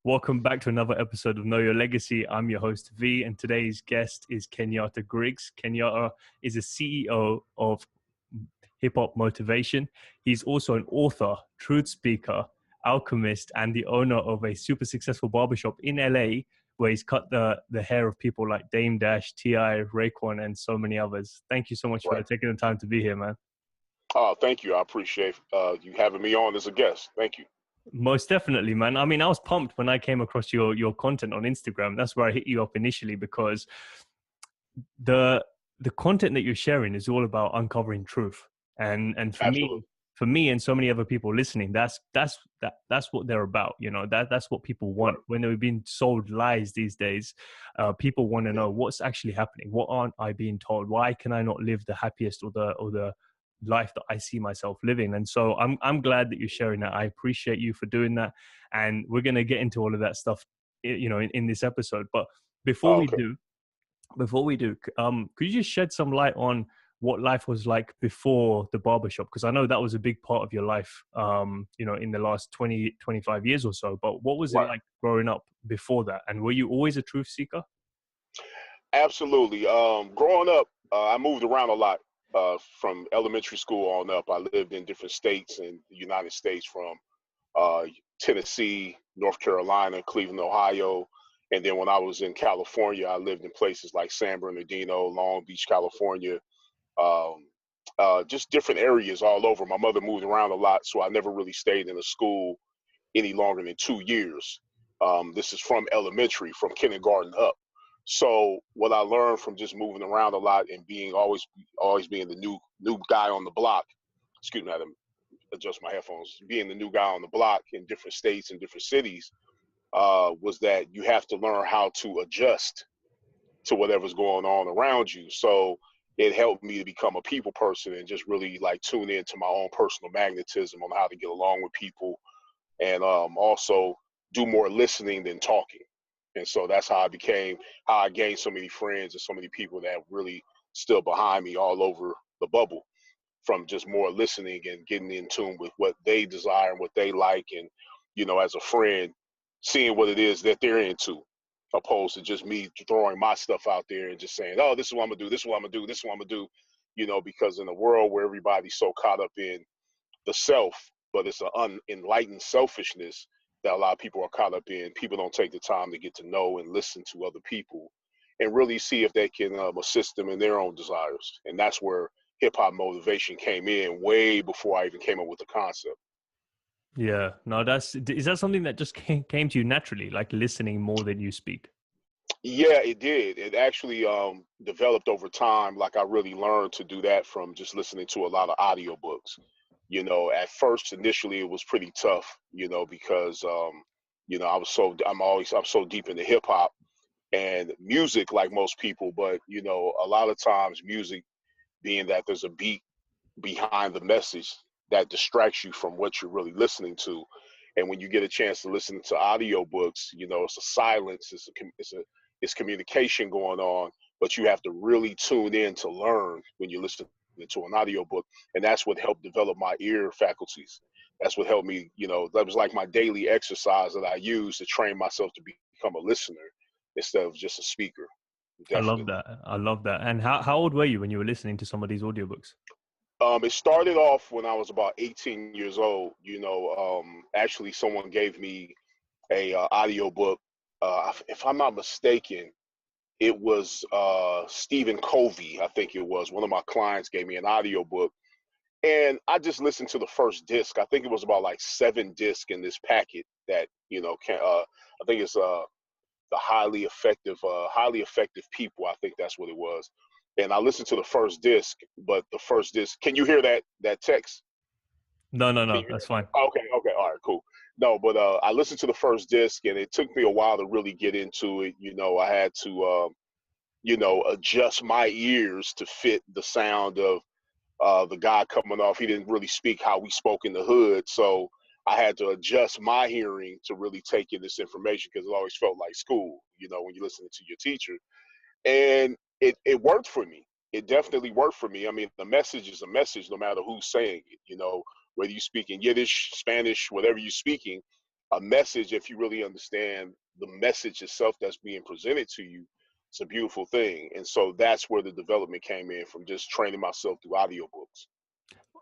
Welcome back to another episode of Know Your Legacy. I'm your host, V, and today's guest is Kenyatta Griggs. Kenyatta is a CEO of Hip Hop Motivation. He's also an author, truth speaker, alchemist, and the owner of a super successful barbershop in LA, where he's cut the hair of people like Dame Dash, T.I., Raekwon, and so many others. Thank you so much for Right. taking the time to be here, man. Oh, thank you. I appreciate you having me on as a guest. Thank you. Most definitely, man. I mean, I was pumped when I came across your content on Instagram. That's where I hit you up initially, because the content that you're sharing is all about uncovering truth. And Absolutely. for me and so many other people listening, that's what they're about. You know, that's what people want. Right. When they're being sold lies these days, people want to Yeah. know what's actually happening. What aren't I being told? Why can I not live the happiest or the life that I see myself living? And so I'm glad that you're sharing that. I appreciate you for doing that, and we're gonna get into all of that stuff, you know, in this episode. But before Oh, we okay. do, could you just shed some light on what life was like before the barbershop? Because I know that was a big part of your life, you know, in the last 25 years or so. But what was it Right. like growing up before that? And were you always a truth seeker? Absolutely. Growing up, I moved around a lot from elementary school on up. I lived in different states in the United States, from uh, Tennessee, North Carolina, Cleveland, Ohio. And then when I was in California, I lived in places like San Bernardino, Long Beach, California, um, just different areas all over. My mother moved around a lot, so I never really stayed in a school any longer than 2 years. This is from elementary, from kindergarten up. So what I learned from just moving around a lot and being always being the new guy on the block. Excuse me, I had to adjust my headphones. Being the new guy on the block in different states and different cities, was that you have to learn how to adjust to whatever's going on around you. So it helped me to become a people person and just really like tune into my own personal magnetism on how to get along with people, and also do more listening than talking. And so that's how I gained so many friends and so many people that really still behind me all over the bubble, from just more listening and getting in tune with what they desire and what they like. And, as a friend, seeing what it is that they're into, opposed to just me throwing my stuff out there and just saying, oh, this is what I'm gonna do, this is what I'm gonna do, this is what I'm gonna do, because in a world where everybody's so caught up in the self, but it's an unenlightened selfishness that a lot of people are caught up in. People don't take the time to get to know and listen to other people and really see if they can assist them in their own desires. And that's where hip hop motivation came in way before I even came up with the concept. Yeah. No, is that something that just came to you naturally, like listening more than you speak? Yeah, it did. It actually developed over time. Like I really learned to do that from just listening to a lot of audiobooks. At first, initially, it was pretty tough, because, I'm so deep into hip hop and music like most people, but, a lot of times music, being that there's a beat behind the message, that distracts you from what you're really listening to. And when you get a chance to listen to audiobooks, it's a silence, it's communication going on, but you have to really tune in to learn when you listen to an audiobook. And that's what helped develop my ear faculties. That's what helped me, that was like my daily exercise that I use to train myself to become a listener instead of just a speaker. I love Definitely. that. I love that. And how old were you when you were listening to some of these audiobooks? It started off when I was about 18 years old. Actually, someone gave me a audio book. If I'm not mistaken, it was Stephen Covey. I think it was one of my clients gave me an audio book, and I just listened to the first disc. I think it was about like 7 discs in this packet that I think it's the highly effective people. I think that's what it was. And I listened to the first disc, but the first disc. Can you hear that text? No, no, Can no. you hear That's fine. that? Okay, okay, all right, cool. No, but I listened to the first disc, and it took me a while to really get into it. I had to, adjust my ears to fit the sound of the guy coming off. He didn't really speak how we spoke in the hood, so I had to adjust my hearing to really take in this information, because it always felt like school. When you're listening to your teacher, and it worked for me. It definitely worked for me. I mean, the message is a message, no matter who's saying it. Whether you speak in Yiddish, Spanish, whatever you're speaking, a message, if you really understand the message itself that's being presented to you, it's a beautiful thing. And so that's where the development came in, from just training myself through audiobooks.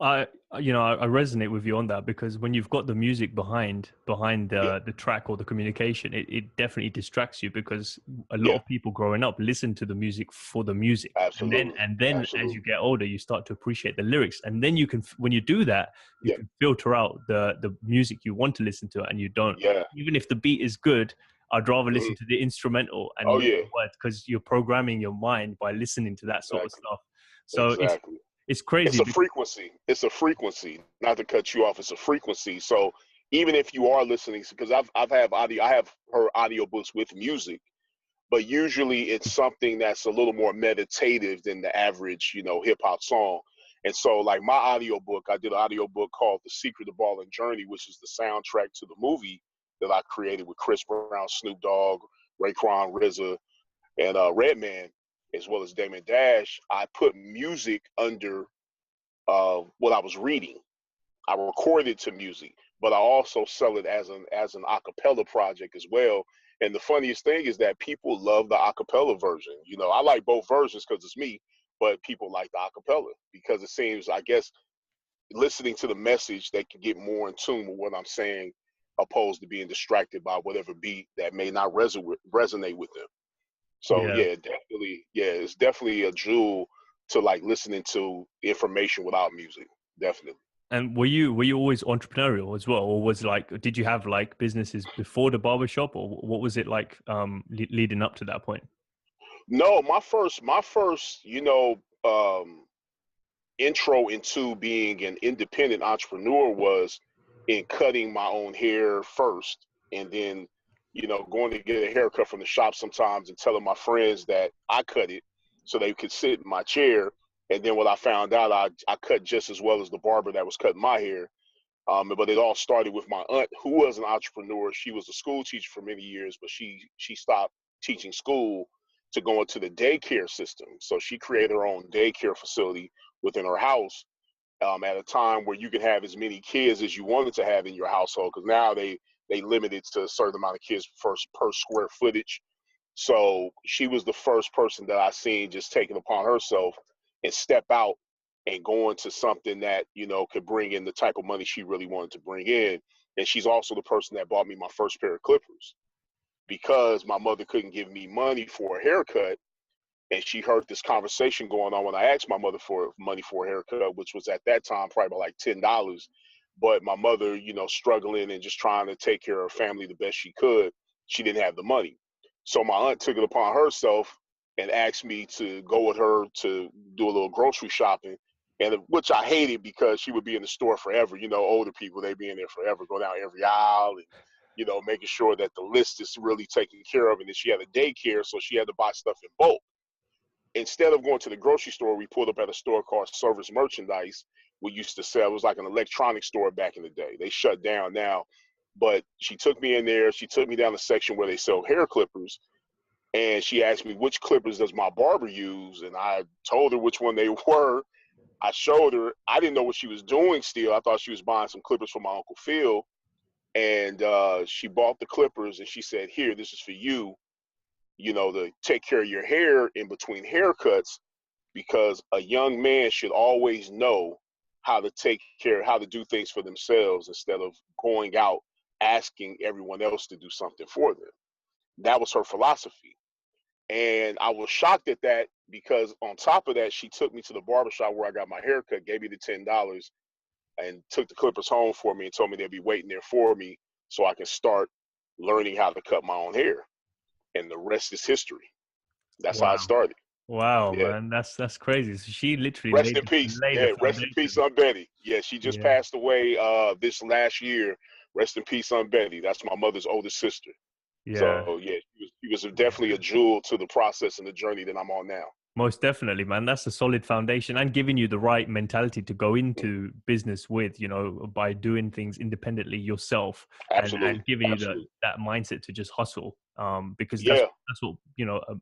I I resonate with you on that, because when you've got the music behind Yeah, the track or the communication, it definitely distracts you, because a lot yeah, of people growing up listen to the music for the music, and then absolutely, as you absolutely. get older, you start to appreciate the lyrics, and then you can, when you do that, you Yeah, can filter out the music you want to listen to, and you don't, yeah. even if the beat is good. I'd rather Hmm. listen to the instrumental and Oh not yeah, the words, because you're programming your mind by listening to that sort of exactly, stuff. So exactly. it's It's crazy a because frequency. It's a frequency. Not to cut you off, it's a frequency. So even if you are listening, because I have heard audiobooks with music, but usually it's something that's a little more meditative than the average, hip hop song. And so, like my audiobook, I did an audiobook called The Secret of Ball and Journey, which is the soundtrack to the movie that I created with Chris Brown, Snoop Dogg, Raekwon, RZA, and Redman, as well as Damon Dash. I put music under what I was reading. I record it to music, but I also sell it as an acapella project as well. And the funniest thing is that people love the acapella version. I like both versions because it's me, but people like the acapella because it seems, I guess, listening to the message, they can get more in tune with what I'm saying, opposed to being distracted by whatever beat that may not resonate with them. So yeah. yeah, definitely, yeah, it's definitely a jewel to like listening to information without music. Definitely. And were you always entrepreneurial as well, or was like, did you have like businesses before the barbershop, or what was it like leading up to that point? No, my first, intro into being an independent entrepreneur was in cutting my own hair first, and then, going to get a haircut from the shop sometimes and telling my friends that I cut it so they could sit in my chair. And then what I found out, I cut just as well as the barber that was cutting my hair. But it all started with my aunt, who was an entrepreneur. She was a school teacher for many years, but she stopped teaching school to go into the daycare system. So she created her own daycare facility within her house, at a time where you could have as many kids as you wanted to have in your household. Because now they limit it to a certain amount of kids per square footage. So she was the first person that I seen just taking upon herself and step out and go into something that, could bring in the type of money she really wanted to bring in. And she's also the person that bought me my first pair of clippers, because my mother couldn't give me money for a haircut. And she heard this conversation going on when I asked my mother for money for a haircut, which was at that time probably about like $10. But my mother, struggling and just trying to take care of her family the best she could, she didn't have the money. So my aunt took it upon herself and asked me to go with her to do a little grocery shopping, and which I hated because she would be in the store forever. Older people, they be in there forever, go down every aisle and, making sure that the list is really taken care of. And then she had a daycare, so she had to buy stuff in bulk. Instead of going to the grocery store, we pulled up at a store called Service Merchandise. We used to sell, it was like an electronics store back in the day. They shut down now. But she took me in there. She took me down the section where they sell hair clippers. And she asked me, which clippers does my barber use? And I told her which one they were. I showed her. I didn't know what she was doing still. I thought she was buying some clippers for my Uncle Phil. And she bought the clippers and she said, here, this is for you, to take care of your hair in between haircuts, because a young man should always know how to do things for themselves instead of going out asking everyone else to do something for them. That was her philosophy. And I was shocked at that because on top of that, she took me to the barbershop where I got my haircut, gave me the $10, and took the clippers home for me and told me they'd be waiting there for me so I can start learning how to cut my own hair. And the rest is history. That's how it Wow. started. Wow, Yeah. man, that's crazy. So she literally Rest in peace. laid the Yeah, rest in peace foundation. on Betty. Yeah, she just Yeah, passed away this last year. Rest in peace on Betty. That's my mother's oldest sister. yeah. So yeah, she was definitely a jewel to the process and the journey that I'm on now. Most definitely, man. That's a solid foundation, and giving you the right mentality to go Mhm. into business with, by doing things independently yourself, and Absolutely. giving you Absolutely. that mindset to just hustle. Because Yeah. that's what,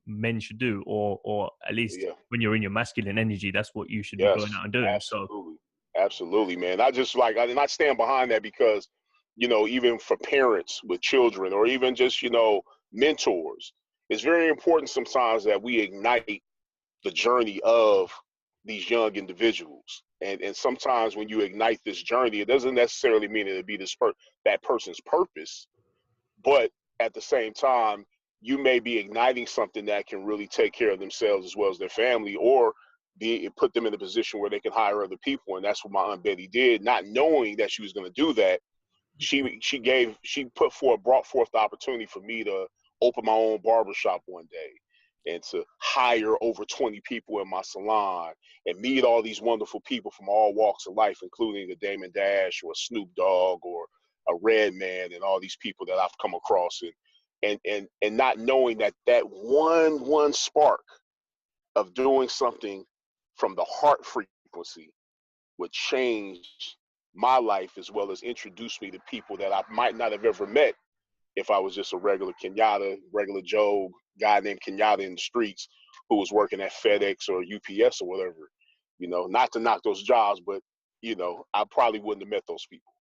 men should do, or at least Yeah. when you're in your masculine energy, that's what you should be going Yes. out and doing. So Absolutely. Absolutely, man. I just like, and I stand behind that because even for parents with children, or even just, mentors. It's very important sometimes that we ignite the journey of these young individuals. And sometimes when you ignite this journey, it doesn't necessarily mean it'll be that person's purpose, but at the same time, you may be igniting something that can really take care of themselves as well as their family, or put them in a position where they can hire other people. And that's what my Aunt Betty did, not knowing that she was going to do that. She brought forth the opportunity for me to open my own barbershop one day, and to hire over 20 people in my salon and meet all these wonderful people from all walks of life, including a Damon Dash or a Snoop Dogg or a Redman, and all these people that I've come across, and not knowing that one spark of doing something from the heart frequency would change my life, as well as introduce me to people that I might not have ever met if I was just a regular Kenyatta, regular Joe guy named Kenyatta in the streets who was working at FedEx or UPS or whatever. Not to knock those jobs, but I probably wouldn't have met those people.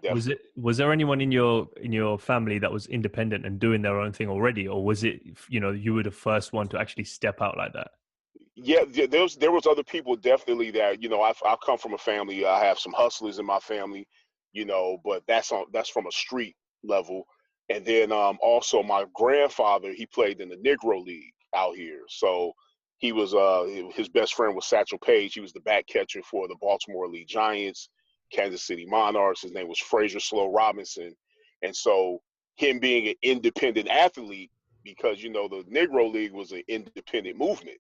Definitely. Was there anyone in your family that was independent and doing their own thing already, or was it you were the first one to actually step out like that? Yeah, there was other people definitely that, I've come from a family. I have some hustlers in my family, but that's from a street level. And then also my grandfather, he played in the Negro League out here. So he was his best friend was Satchel Paige. He was the back catcher for the Baltimore Lee Giants, Kansas City Monarchs. His name was Frazier Slow Robinson. And so him being an independent athlete, because the Negro League was an independent movement.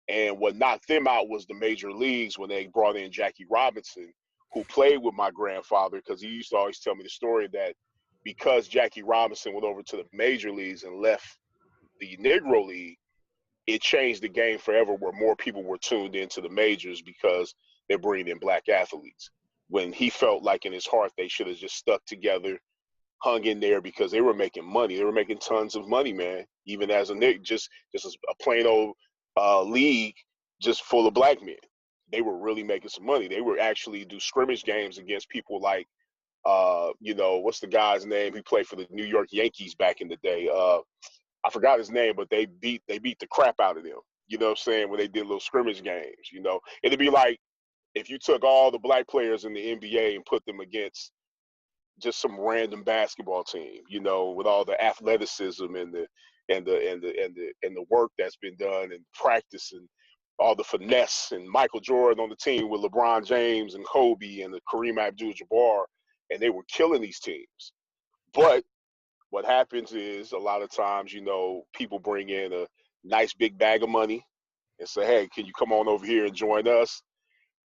And what knocked them out was the major leagues, when they brought in Jackie Robinson, who played with my grandfather, because he used to always tell me the story that because Jackie Robinson went over to the major leagues and left the Negro League, it changed the game forever, where more people were tuned into the majors because they're bringing in black athletes. When he felt like in his heart they should have just stuck together, hung in there, because they were making money. They were making tons of money, man. Even as just a plain old league just full of black men. They were really making some money. They were actually do scrimmage games against people like, what's the guy's name? He played for the New York Yankees back in the day. I forgot his name, but they beat the crap out of them. You know what I'm saying? When they did little scrimmage games, it'd be like if you took all the black players in the NBA and put them against just some random basketball team, with all the athleticism and the work that's been done, and practice, and all the finesse, and Michael Jordan on the team with LeBron James and Kobe and the Kareem Abdul-Jabbar, and they were killing these teams. But what happens is a lot of times, people bring in a nice big bag of money and say, hey, can you come on over here and join us?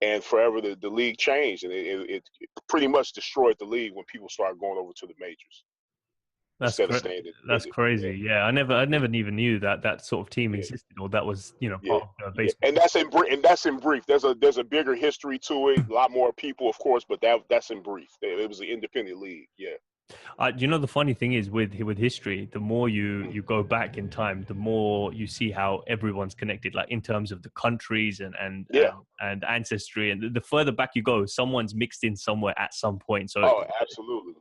And forever the league changed, and it pretty much destroyed the league when people started going over to the majors instead of staying independent. That's crazy. Yeah, I never even knew that sort of team existed, or that was part of baseball. And that's in brief. There's a bigger history to it. A lot more people, of course, but that's in brief. It was an independent league. Yeah. The funny thing is with history, the more you go back in time, the more you see how everyone's connected, like in terms of the countries and ancestry. And the further back you go, someone's mixed in somewhere at some point. So absolutely.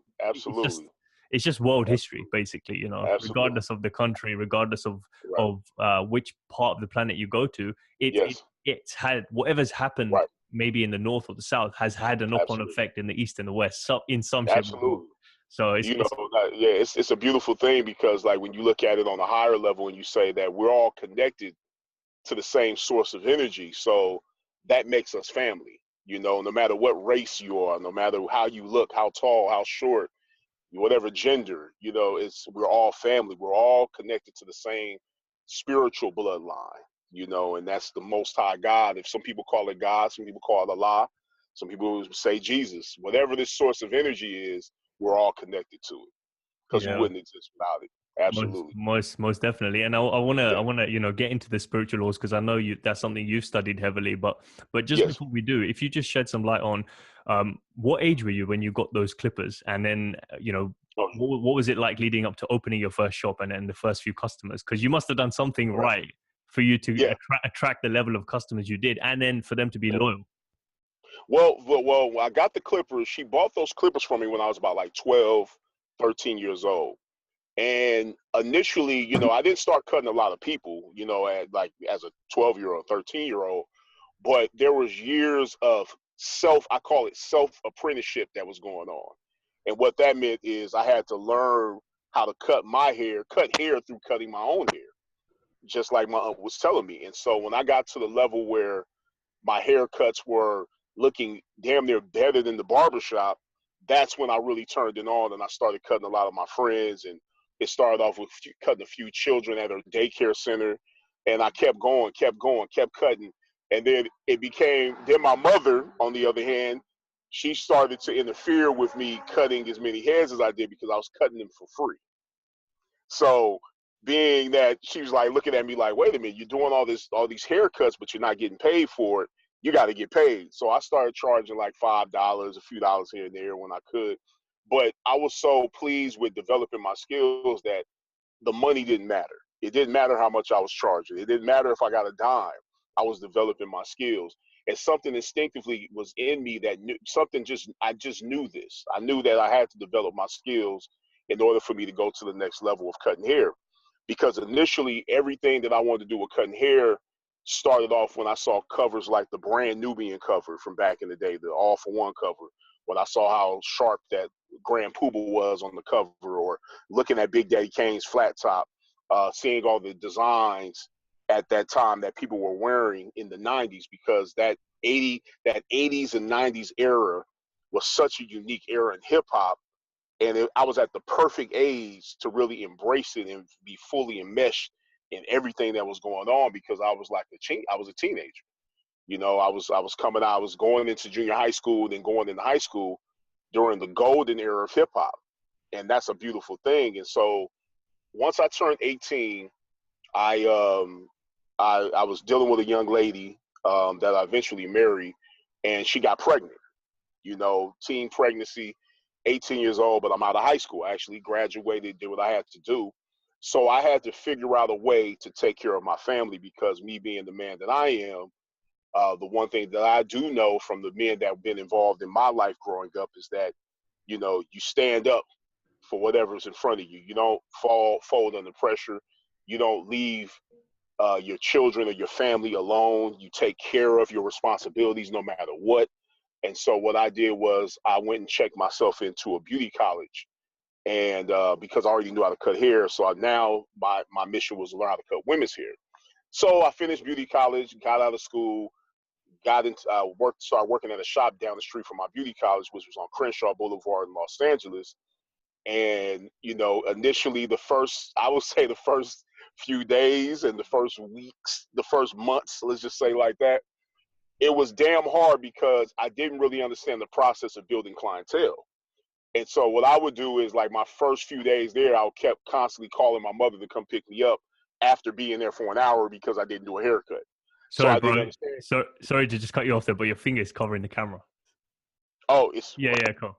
It's just world history, basically, Absolutely. regardless of the country, regardless of which part of the planet you go to, it's had whatever's happened, maybe in the north or the south, has had a knock-on effect in the east and the west, so in some shape. Absolutely. So it's a beautiful thing, because like when you look at it on a higher level and you say that we're all connected to the same source of energy, so that makes us family. No matter what race you are, no matter how you look, how tall, how short, whatever gender, we're all family. We're all connected to the same spiritual bloodline, and that's the Most High God. If some people call it God, some people call it Allah, some people say Jesus. Whatever this source of energy is, we're all connected to it, because we wouldn't exist without it. Absolutely. Most definitely. And I want to get into the spiritual laws, because I know that's something you've studied heavily, but just before we do, if you just shed some light on what age were you when you got those clippers, and then what was it like leading up to opening your first shop and then the first few customers, because you must have done something right for you to attract the level of customers you did, and then for them to be loyal. Well, when I got the clippers. She bought those clippers for me when I was about like 12, 13 years old. And initially, I didn't start cutting a lot of people, at like as a 12-year-old, 13-year-old, but there was years of I call it self apprenticeship that was going on. And what that meant is I had to learn how to cut hair through cutting my own hair, just like my aunt was telling me. And so when I got to the level where my haircuts were looking damn near better than the barbershop, that's when I really turned it on and I started cutting a lot of my friends. And it started off with cutting a few children at a daycare center. And I kept going, kept cutting. And then my mother, on the other hand, she started to interfere with me cutting as many heads as I did because I was cutting them for free. So being that she was like looking at me like, wait a minute, you're doing all these haircuts, but you're not getting paid for it. You got to get paid. So I started charging like $5, a few dollars here and there when I could. But I was so pleased with developing my skills that the money didn't matter. It didn't matter how much I was charging. It didn't matter if I got a dime. I was developing my skills. And something instinctively was in me that I just knew this. I knew that I had to develop my skills in order for me to go to the next level of cutting hair. Because initially, everything that I wanted to do with cutting hair started off when I saw covers like the brand Nubian cover from back in the day, the All for One cover, when I saw how sharp that Grand Poobah was on the cover, or looking at Big Daddy Kane's flat top, seeing all the designs at that time that people were wearing in the 90s, because that 80s and 90s era was such a unique era in hip hop. And I was at the perfect age to really embrace it and be fully enmeshed in everything that was going on, because I was like I was a teenager. I was going into junior high school, then going into high school during the golden era of hip hop. And that's a beautiful thing. And so once I turned 18, I was dealing with a young lady that I eventually married, and she got pregnant. Teen pregnancy, 18 years old, but I'm out of high school. I actually graduated, did what I had to do. So I had to figure out a way to take care of my family, because me being the man that I am, the one thing that I do know from the men that have been involved in my life growing up is that, you stand up for whatever's in front of you. You don't fold under pressure. You don't leave your children or your family alone. You take care of your responsibilities no matter what. And so what I did was I went and checked myself into a beauty college. And because I already knew how to cut hair, so now my mission was to learn how to cut women's hair. So I finished beauty college, got out of school, started working at a shop down the street from my beauty college, which was on Crenshaw Boulevard in Los Angeles. And, initially I would say the first few days and the first weeks, the first months, let's just say like that, it was damn hard because I didn't really understand the process of building clientele. And so what I would do is, like, my first few days there, I kept constantly calling my mother to come pick me up after being there for an hour because I didn't do a haircut. So Sorry, I didn't bro. understand. So sorry to just cut you off there, but your finger's covering the camera. Oh, Yeah, cool.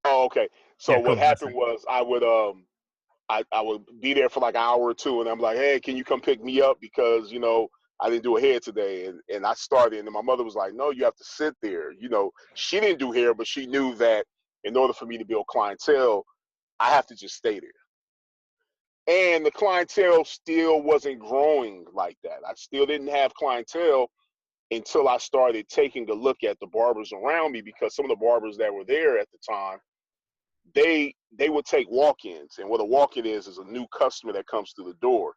oh, okay. So Yeah, what cool. That's happened it. was I would be there for like an hour or two, and I'm like, hey, can you come pick me up because I didn't do a hair today, and I started, and my mother was like, no, you have to sit there. She didn't do hair, but she knew that in order for me to build clientele, I have to just stay there. And the clientele still wasn't growing like that. I still didn't have clientele until I started taking a look at the barbers around me, because some of the barbers that were there at the time, they would take walk-ins. And what a walk-in is a new customer that comes through the door.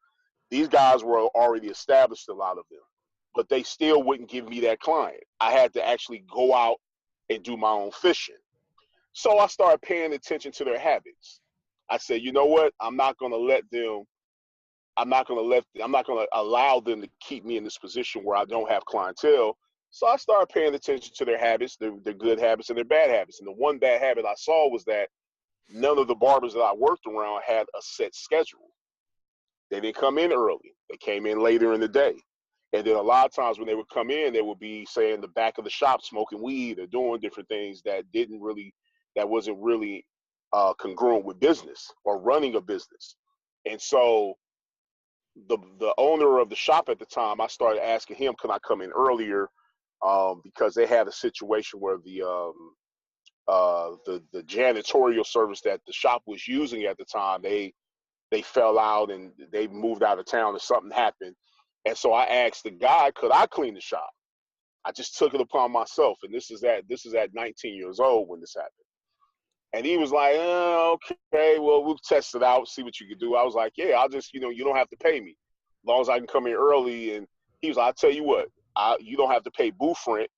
These guys were already established, a lot of them, but they still wouldn't give me that client. I had to actually go out and do my own fishing. So I started paying attention to their habits. I said, you know what? I'm not going to allow them to keep me in this position where I don't have clientele. So I started paying attention to their habits, their good habits and their bad habits. And the one bad habit I saw was that none of the barbers that I worked around had a set schedule. They didn't come in early. They came in later in the day. And then a lot of times when they would come in, they would be, say, in the back of the shop smoking weed or doing different things that wasn't really congruent with business or running a business. And so the owner of the shop at the time, I started asking him, can I come in earlier because they had a situation where the janitorial service that the shop was using at the time, they fell out and they moved out of town, and something happened. And so I asked the guy, could I clean the shop? I just took it upon myself, and this is at 19 years old when this happened. And he was like, okay, well, we'll test it out, see what you can do. I was like, yeah, I'll just, you don't have to pay me, as long as I can come in early. And he was like, I'll tell you what, you don't have to pay booth rent.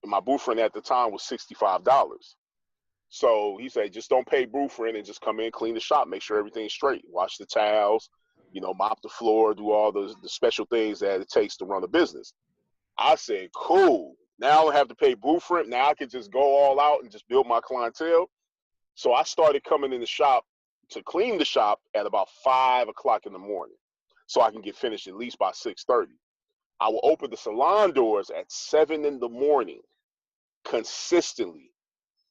And my booth rent at the time was $65. So he said, just don't pay booth rent and just come in, clean the shop, make sure everything's straight, wash the towels, mop the floor, do all the special things that it takes to run a business. I said, cool. Now I don't have to pay booth rent. Now I can just go all out and just build my clientele. So I started coming in the shop to clean the shop at about 5 o'clock in the morning, so I can get finished at least by 6:30. I will open the salon doors at 7 in the morning consistently.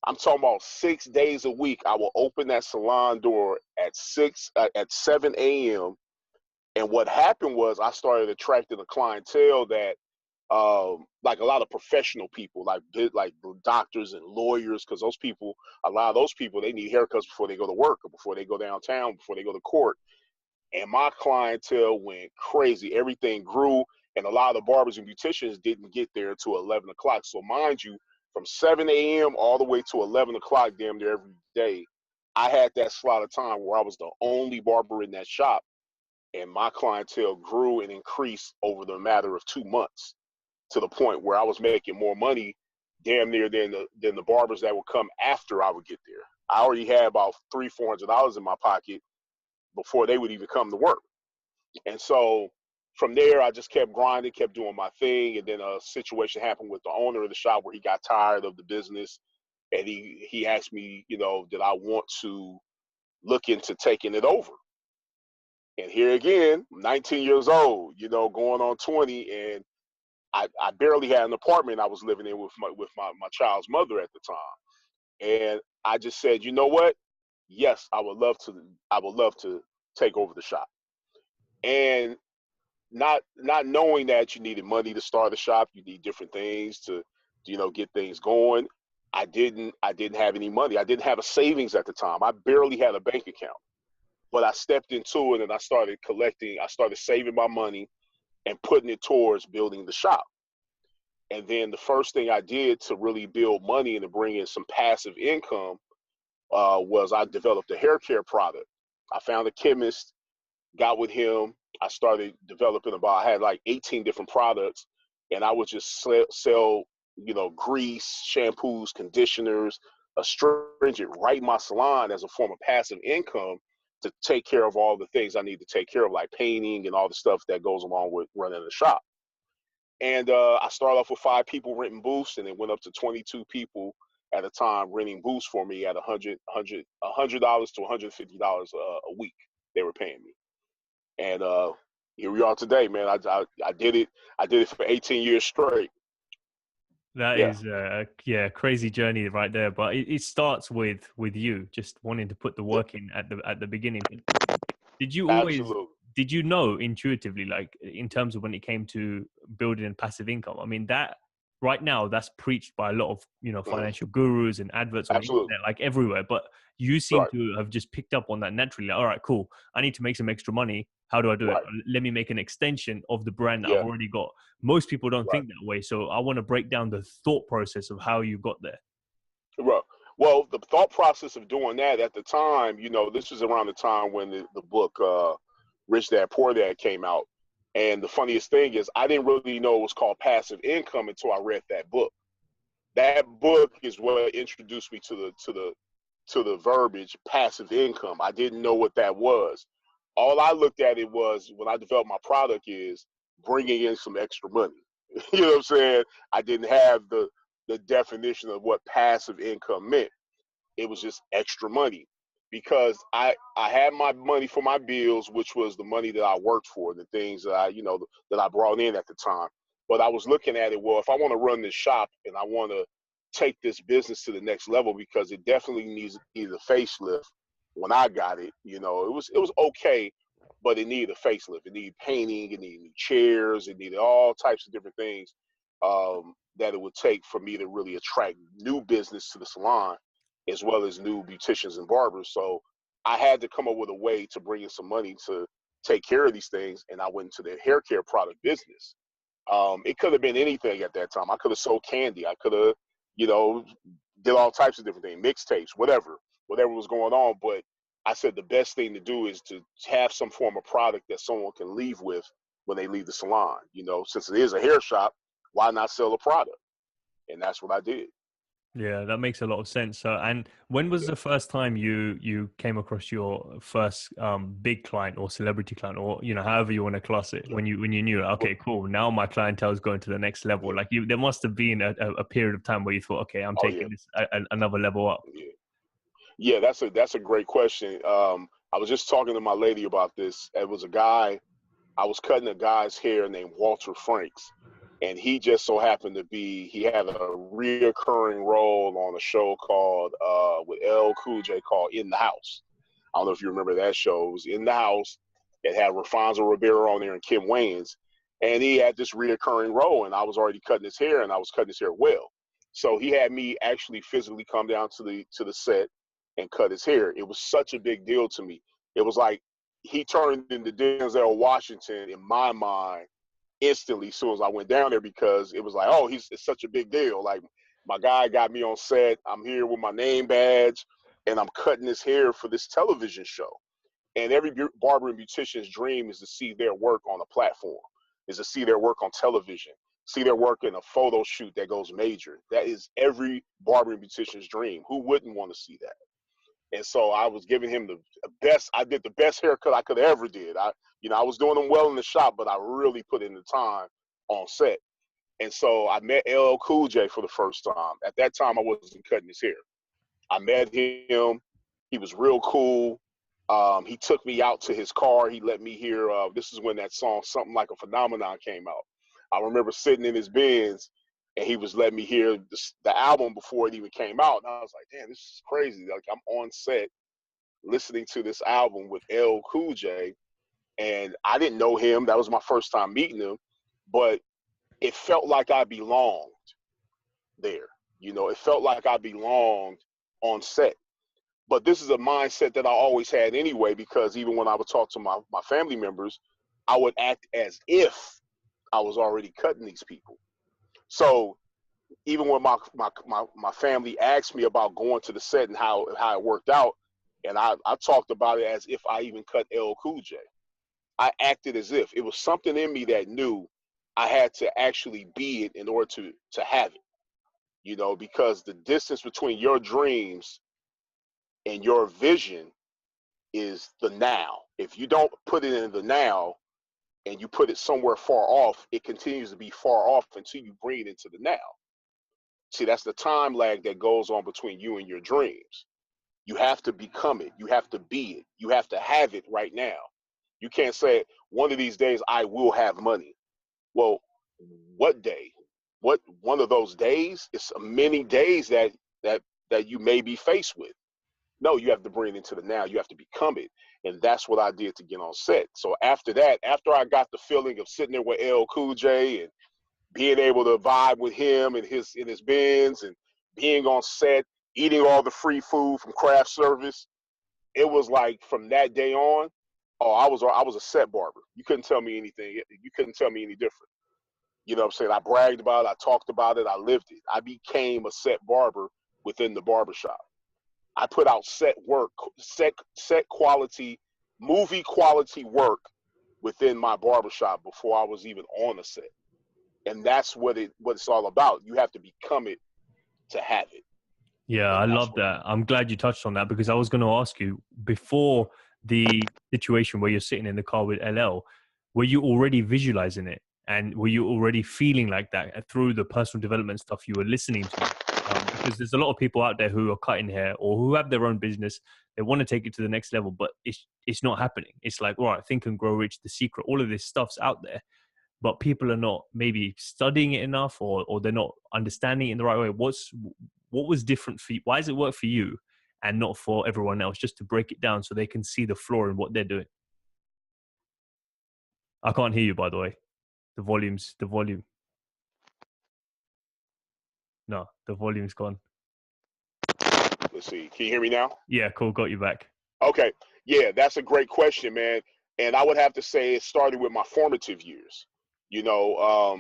I'm talking about 6 days a week. I will open that salon door at 7 a.m. And what happened was I started attracting a clientele that, like a lot of professional people, like doctors and lawyers, because a lot of those people, they need haircuts before they go to work or before they go downtown, before they go to court. And my clientele went crazy. Everything grew, and a lot of the barbers and beauticians didn't get there until 11 o'clock. So mind you, from 7 a.m. all the way to 11 o'clock damn near every day, I had that slot of time where I was the only barber in that shop, and my clientele grew and increased over the matter of 2 months, to the point where I was making more money damn near than the barbers that would come after I would get there. I already had about $300-400 in my pocket before they would even come to work. And so from there, I just kept grinding, kept doing my thing. And then a situation happened with the owner of the shop where he got tired of the business. And he asked me, did I want to look into taking it over? And here again, 19 years old, going on 20. And I barely had an apartment I was living in with my child's mother at the time. And I just said, you know what? Yes, I would love to take over the shop. And not knowing that you needed money to start a shop, you need different things to, get things going. I didn't have any money. I didn't have a savings at the time. I barely had a bank account. But I stepped into it and I started saving my money and putting it towards building the shop. And then the first thing I did to really build money and to bring in some passive income was I developed a hair care product. I found a chemist, got with him. I started developing I had like 18 different products, and I would just sell grease, shampoos, conditioners, astringent right in my salon as a form of passive income to take care of all the things I need to take care of, like painting and all the stuff that goes along with running a shop. And I started off with 5 people renting booths, and it went up to 22 people at a time renting booths for me at $100 to $150 a week. They were paying me. And here we are today, man. I did it. I did it for 18 years straight. That is crazy journey right there. But it starts with you just wanting to put the work in at the beginning. Did you always? Absolutely. Did you know intuitively, like in terms of when it came to building and passive income? I mean, that right now that's preached by a lot of financial gurus and adverts on the internet, like everywhere. But you seem to have just picked up on that naturally. Like, all right, cool. I need to make some extra money. How do I do it? Let me make an extension of the brand that I've already got. Most people don't think that way. So I want to break down the thought process of how you got there. Right. Well, the thought process of doing that at the time, this was around the time when the book Rich Dad Poor Dad came out. And the funniest thing is I didn't really know it was called passive income until I read that book. That book is what introduced me to the verbiage passive income. I didn't know what that was. All I looked at it was when I developed my product is bringing in some extra money. You know what I'm saying? I didn't have the definition of what passive income meant. It was just extra money because I had my money for my bills, which was the money that I worked for, the things that I brought in at the time. But I was looking at it, well, if I want to run this shop and I want to take this business to the next level, because it definitely needs a facelift. When I got it, it was okay, but it needed a facelift. It needed painting, it needed new chairs, it needed all types of different things. that it would take for me to really attract new business to the salon, as well as new beauticians and barbers. So I had to come up with a way to bring in some money to take care of these things, and I went into the hair care product business. It could have been anything at that time. I could have sold candy. I could have, you know, did all types of different things, mixtapes, whatever was going on. But I said the best thing to do is to have some form of product that someone can leave with when they leave the salon. You know, since it is a hair shop, why not sell a product? And that's what I did. Yeah, that makes a lot of sense. So, and when was Yeah. the first time you came across your first big client or celebrity client, or however you want to class it, Yeah. when you knew, Well, okay, cool, now my clientele is going to the next level. yeah. Like there must have been a period of time where you thought, okay, I'm Oh yeah. taking this another level up. Yeah. Yeah, that's a great question. I was just talking to my lady about this. It was a guy. I was cutting a guy's hair named Walter Franks, and he just so happened to be. He had a reoccurring role on a show called with L. Cool J called In the House. I don't know if you remember that show. It was In the House. It had Rafonso Ribeiro on there and Kim Wayans, and he had this reoccurring role. And I was already cutting his hair, and I was cutting his hair well. So he had me actually physically come down to the set and cut his hair. It was such a big deal to me. It was like he turned into Denzel Washington in my mind instantly as soon as I went down there, because it was like, oh, it's such a big deal. Like, my guy got me on set. I'm here with my name badge, and I'm cutting his hair for this television show. And every barber and beautician's dream is to see their work on a platform, is to see their work on television, see their work in a photo shoot that goes major. That is every barber and beautician's dream. Who wouldn't want to see that? And so I was giving him the best. I did the best haircut I could ever did. I was doing them well in the shop, but I really put in the time on set. And so I met LL Cool J for the first time. At that time, I wasn't cutting his hair. I met him. He was real cool. He took me out to his car. He let me hear. This is when that song "Something Like a Phenomenon" came out. I remember sitting in his Benz, and he was letting me hear the album before it even came out. And I was like, "Damn, this is crazy!" Like, I'm on set listening to this album with L Cool J, and I didn't know him. That was my first time meeting him, but it felt like I belonged there. It felt like I belonged on set. But this is a mindset that I always had anyway, because even when I would talk to my family members, I would act as if I was already cutting these people. So even when my family asked me about going to the set and how it worked out, and I talked about it as if I even cut L Cool J. I acted as if it was something in me that knew I had to actually be it in order to have it. Because the distance between your dreams and your vision is the now. If you don't put it in the now and you put it somewhere far off, it continues to be far off until you bring it into the now. See, that's the time lag that goes on between you and your dreams. You have to become it. You have to be it. You have to have it right now. You can't say one of these days I will have money. Well, what day? What one of those days? It's many days that you may be faced with. No, you have to bring it into the now. You have to become it. And that's what I did to get on set. So after that, after I got the feeling of sitting there with L Cool J and being able to vibe with him in his Benz, and being on set, eating all the free food from craft service, it was like from that day on, oh, I was a set barber. You couldn't tell me anything. You couldn't tell me any different. You know what I'm saying? I bragged about it. I talked about it. I lived it. I became a set barber within the barbershop. I put out set work, set quality, movie quality work within my barbershop before I was even on a set. And that's what it's all about. You have to become it to have it. Yeah, And I that's love what that. I'm glad you touched on that, because I was going to ask you, before the situation where you're sitting in the car with LL, were you already visualizing it? And were you already feeling like that through the personal development stuff you were listening to? Because there's a lot of people out there who are cutting hair or who have their own business. They want to take it to the next level, but it's not happening. It's like, all right, Think and Grow Rich, The Secret, all of this stuff's out there, but people are not maybe studying it enough, or they're not understanding it in the right way. What was different for you? Why does it work for you and not for everyone else? Just to break it down so they can see the flaw in what they're doing. I can't hear you, by the way. The volume. No, the volume's gone. Let's see. Can you hear me now? Yeah, cool. Got you back. Okay. Yeah, that's a great question, man. And I would have to say it started with my formative years. You know,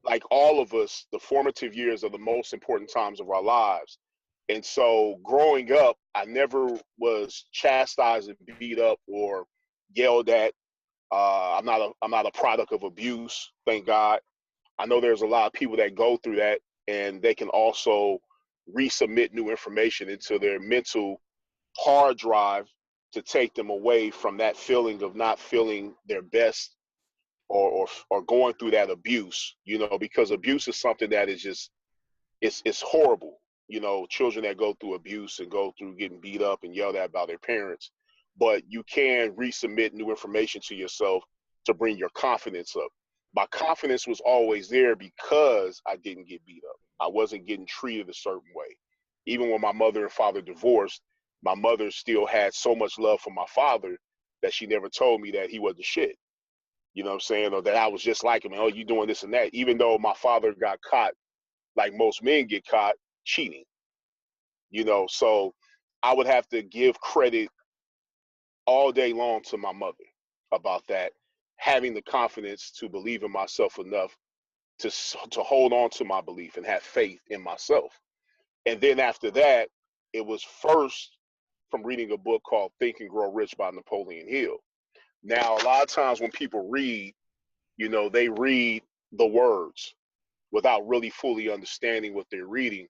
like all of us, the formative years are the most important times of our lives. And so growing up, I never was chastised and beat up or yelled at. I'm not a product of abuse, thank God. I know there's a lot of people that go through that, and they can also resubmit new information into their mental hard drive to take them away from that feeling of not feeling their best, or going through that abuse, because abuse is something that is just, it's horrible. Children that go through abuse and go through getting beat up and yelled at by their parents, but you can resubmit new information to yourself to bring your confidence up. My confidence was always there because I didn't get beat up. I wasn't getting treated a certain way. Even when my mother and father divorced, my mother still had so much love for my father that she never told me that he wasn't shit. You know what I'm saying? Or that I was just like him. Oh, you doing this and that. Even though my father got caught, like most men get caught, cheating. So I would have to give credit all day long to my mother about that, having the confidence to believe in myself enough to hold on to my belief and have faith in myself. And then after that, it was first from reading a book called Think and Grow Rich by Napoleon Hill. Now, a lot of times when people read, they read the words without really fully understanding what they're reading.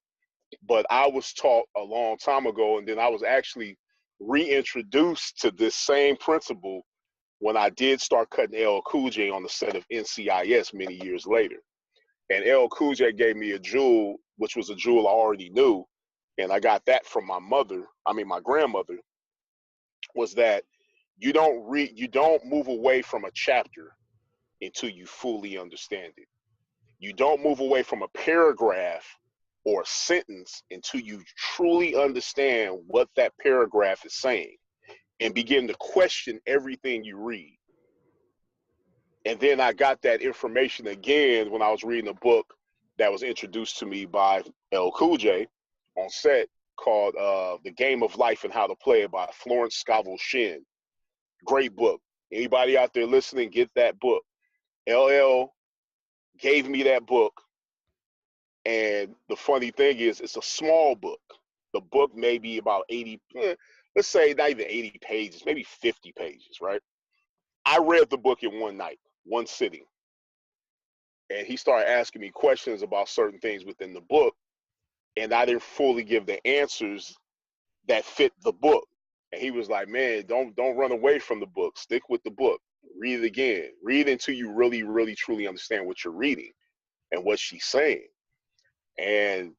But I was taught a long time ago, and then I was actually reintroduced to this same principle when I did start cutting LL Cool J on the set of NCIS many years later. And LL Cool J gave me a jewel, which was a jewel I already knew, and I got that from my grandmother, was that you don't move away from a chapter until you fully understand it. You don't move away from a paragraph or a sentence until you truly understand what that paragraph is saying and begin to question everything you read. And then I got that information again when I was reading a book that was introduced to me by L. Cool J on set, called The Game of Life and How to Play It by Florence Scovel Shinn. Great book. Anybody out there listening, get that book. LL gave me that book. And the funny thing is, it's a small book. The book may be about 80, let's say not even 80 pages, maybe 50 pages, right? I read the book in one night, one sitting. And he started asking me questions about certain things within the book. And I didn't fully give the answers that fit the book. And he was like, man, don't run away from the book. Stick with the book. Read it again. Read until you really, really, truly understand what you're reading and what she's saying. And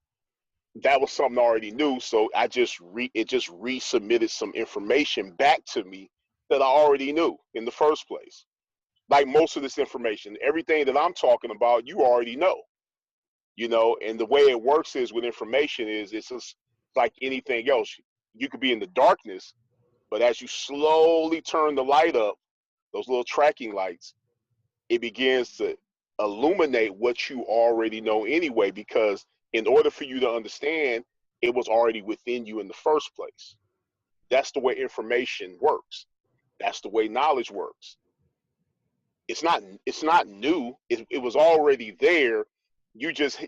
that was something I already knew. So it just resubmitted some information back to me that I already knew in the first place. Like most of this information, everything that I'm talking about, you already know. And the way it works is with information is it's just like anything else. You could be in the darkness, but as you slowly turn the light up, those little tracking lights, it begins to illuminate what you already know anyway, because in order for you to understand, it was already within you in the first place. That's the way information works. That's the way knowledge works. It's not new. It was already there. You just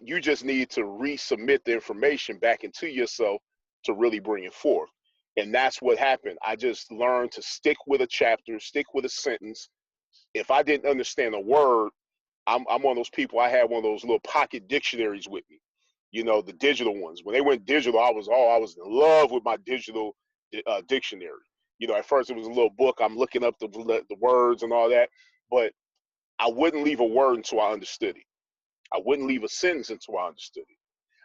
need to resubmit the information back into yourself to really bring it forth. And that's what happened. I just learned to stick with a chapter, stick with a sentence. If I didn't understand a word, I'm one of those people. I had one of those little pocket dictionaries with me, the digital ones. When they went digital, I was in love with my digital dictionary. At first it was a little book. I'm looking up the words and all that, but I wouldn't leave a word until I understood it. I wouldn't leave a sentence until I understood it.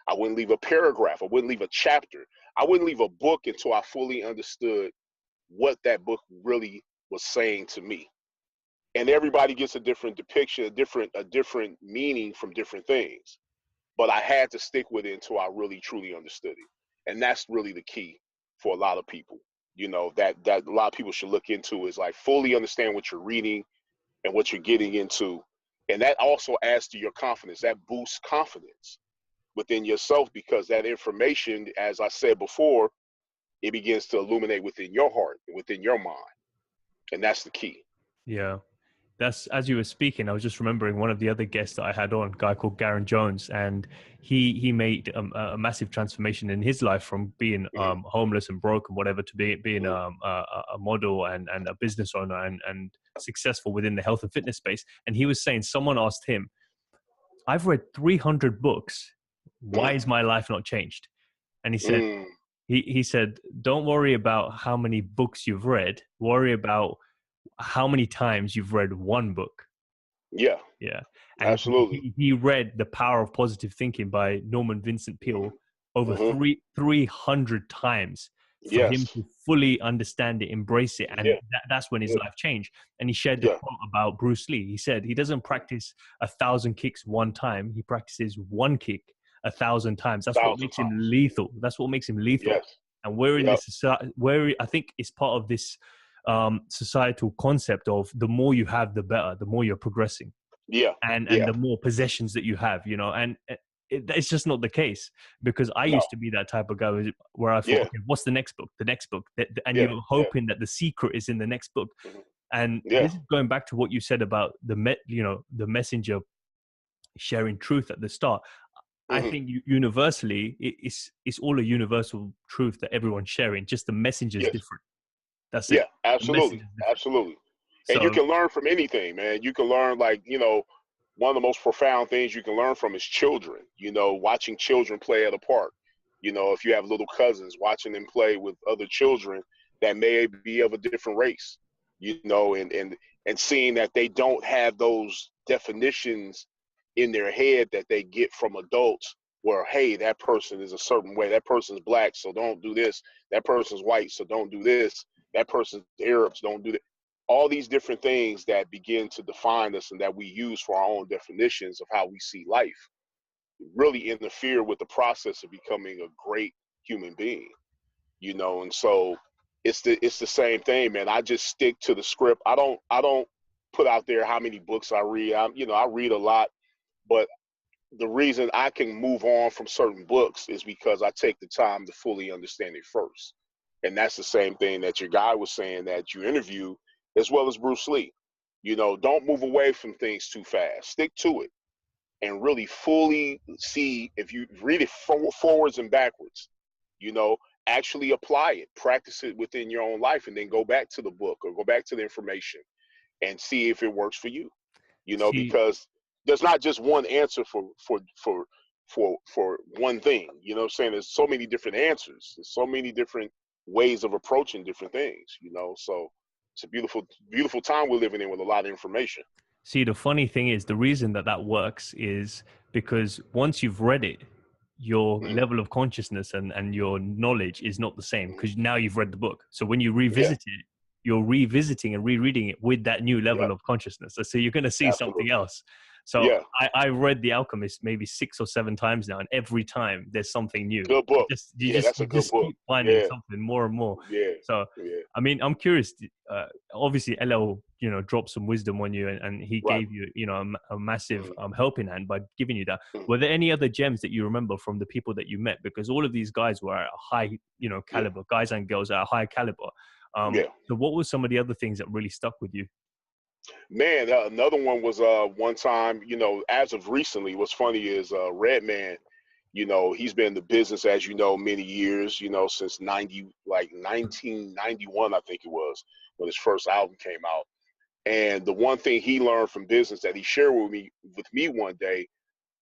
I wouldn't leave a paragraph. I wouldn't leave a chapter. I wouldn't leave a book until I fully understood what that book really was saying to me. And everybody gets a different depiction, a different meaning from different things. But I had to stick with it until I really truly understood it. And that's really the key for a lot of people. That a lot of people should look into, is like fully understand what you're reading and what you're getting into. And that also adds to your confidence. That boosts confidence. within yourself, because that information, as I said before, it begins to illuminate within your heart, within your mind. And that's the key. Yeah. That's, as you were speaking, I was just remembering one of the other guests that I had on, a guy called Garen Jones, and he made a massive transformation in his life from being Mm-hmm. homeless and broke and whatever to being Mm-hmm. a model and a business owner and successful within the health and fitness space. And he was saying, someone asked him, "I've read 300 books. Why is my life not changed?" And he said, Mm-hmm. he said, "Don't worry about how many books you've read. Worry about how many times you've read one book." Yeah, Yeah. And absolutely. he read The Power of Positive Thinking by Norman Vincent Peale over Mm-hmm. 300 times for him Yes. to fully understand it, embrace it. And Yeah. that's when his Yeah. life changed. And he shared the Yeah. quote about Bruce Lee. He said he doesn't practice 1,000 kicks one time. He practices one kick 1,000 times. That's what Thousand makes him times. lethal. That's what makes him lethal. Yes. And we're in Yep. this society where I think it's part of this societal concept of the more you have, the better, the more you're progressing, Yeah. and Yeah. the more possessions that you have, and it's just not the case, because I No. used to be that type of guy where I thought, Yeah. okay, what's the next book, and Yeah. you're Yeah. hoping that the secret is in the next book. Mm-hmm. And Yeah. this is going back to what you said about the messenger sharing truth at the start. I Mm-hmm. think universally it's all a universal truth that everyone's sharing, just the messenger is Yes. different. That's it. Yeah. The message Absolutely. is different. Absolutely. And you So can learn from anything, man. You can learn, like, one of the most profound things you can learn from is children, watching children play at a park. If you have little cousins, watching them play with other children that may be of a different race, and seeing that they don't have those definitions in their head that they get from adults, where, hey, that person is a certain way, that person's black, so don't do this, that person's white, so don't do this, that person's Arabs, don't do that. All these different things that begin to define us and that we use for our own definitions of how we see life really interfere with the process of becoming a great human being. And so it's the same thing, man. I just stick to the script. I don't put out there how many books I read. I read a lot, but the reason I can move on from certain books is because I take the time to fully understand it first. And that's the same thing that your guy was saying that you interviewed, as well as Bruce Lee. Don't move away from things too fast. Stick to it and really fully see, if you read it forwards and backwards, you know, actually apply it, practice it within your own life, and then go back to the book or go back to the information and see if it works for you. see Because there's not just one answer for one thing. You know what I'm saying? There's so many different answers. There's so many different ways of approaching different things. So it's a beautiful, beautiful time we're living in with a lot of information. See, the funny thing is, the reason that works is because once you've read it, your Mm-hmm. level of consciousness and your knowledge is not the same, Mm-hmm. because now you've read the book. So when you Yeah, revisit it, you're revisiting and rereading it with that new yeah, level of consciousness. So you're going to see something absolutely. else. So Yeah, I read The Alchemist maybe 6 or 7 times now, and every time there's something new. good You book. just you Yeah, just that's you a good just book. keep finding Yeah, something more and more. yeah, So yeah. I mean, I'm curious. Obviously, LL, dropped some wisdom on you, and he Right. gave you, a massive Mm-hmm. helping hand by giving you that. Mm-hmm. Were there any other gems that you remember from the people that you met? Because all of these guys were at a high, Yeah, caliber, guys and girls at a high caliber. yeah. So what were some of the other things that really stuck with you? Man, another one was one time, as of recently, what's funny is Redman, he's been in the business, as you know, many years, since 1991, I think it was, when his first album came out. And the one thing he learned from business that he shared with me one day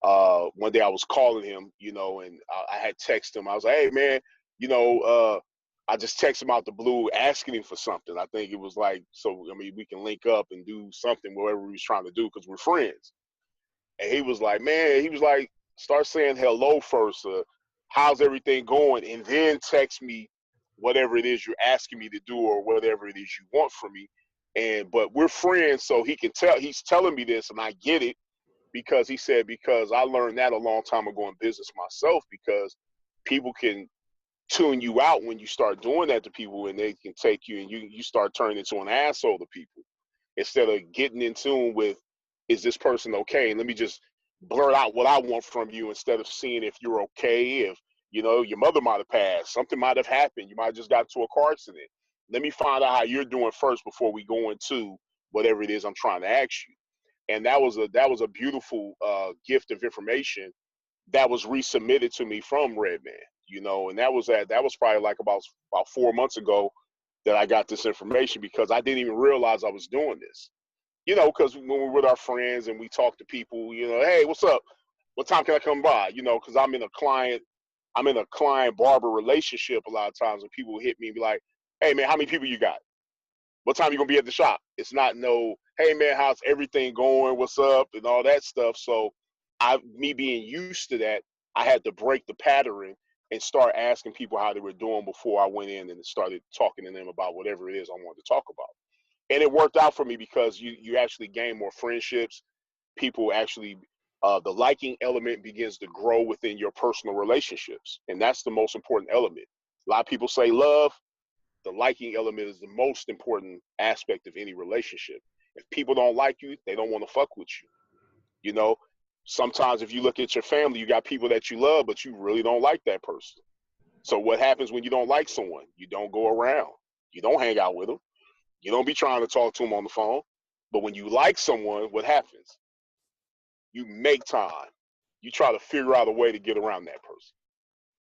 I was calling him, and I had texted him. I was like, hey, man, you know, I just texted him out the blue asking him for something. I think it was like, so, I mean, we can link up and do something, whatever we was trying to do, because we're friends. And he was like, man, start saying hello first. How's everything going? And then text me whatever it is you're asking me to do or whatever it is you want from me. But we're friends, so he's telling me this, and I get it, because he said, because I learned that a long time ago in business myself, because people can tune you out when you start doing that to people, and they can take you and you start turning into an asshole to people, instead of getting in tune with, is this person okay? And let me just blurt out what I want from you instead of seeing if you're okay, if, you know, your mother might have passed, something might have happened, you might have just got into a car accident. Let me find out how you're doing first before we go into whatever it is I'm trying to ask you. And that was a beautiful gift of information that was resubmitted to me from Redman, you know, and that was probably like about 4 months ago that I got this information, because I didn't even realize I was doing this. You know, because when we're with our friends and we talk to people, you know, hey, what's up? What time can I come by? You know, because I'm in a client barber relationship a lot of times, when people hit me and be like, hey man, how many people you got? What time you gonna be at the shop? It's not no, hey man, how's everything going? What's up? And all that stuff. So me being used to that, I had to break the pattern and start asking people how they were doing before I went in and started talking to them about whatever it is I wanted to talk about. And it worked out for me, because you actually gain more friendships. People actually, the liking element begins to grow within your personal relationships. And that's the most important element. A lot of people say love. The liking element is the most important aspect of any relationship. If people don't like you, they don't want to fuck with you. You know, sometimes if you look at your family, you got people that you love, but you really don't like that person. So what happens when you don't like someone? You don't go around. You don't hang out with them. You don't be trying to talk to them on the phone. But when you like someone, what happens? You make time. You try to figure out a way to get around that person.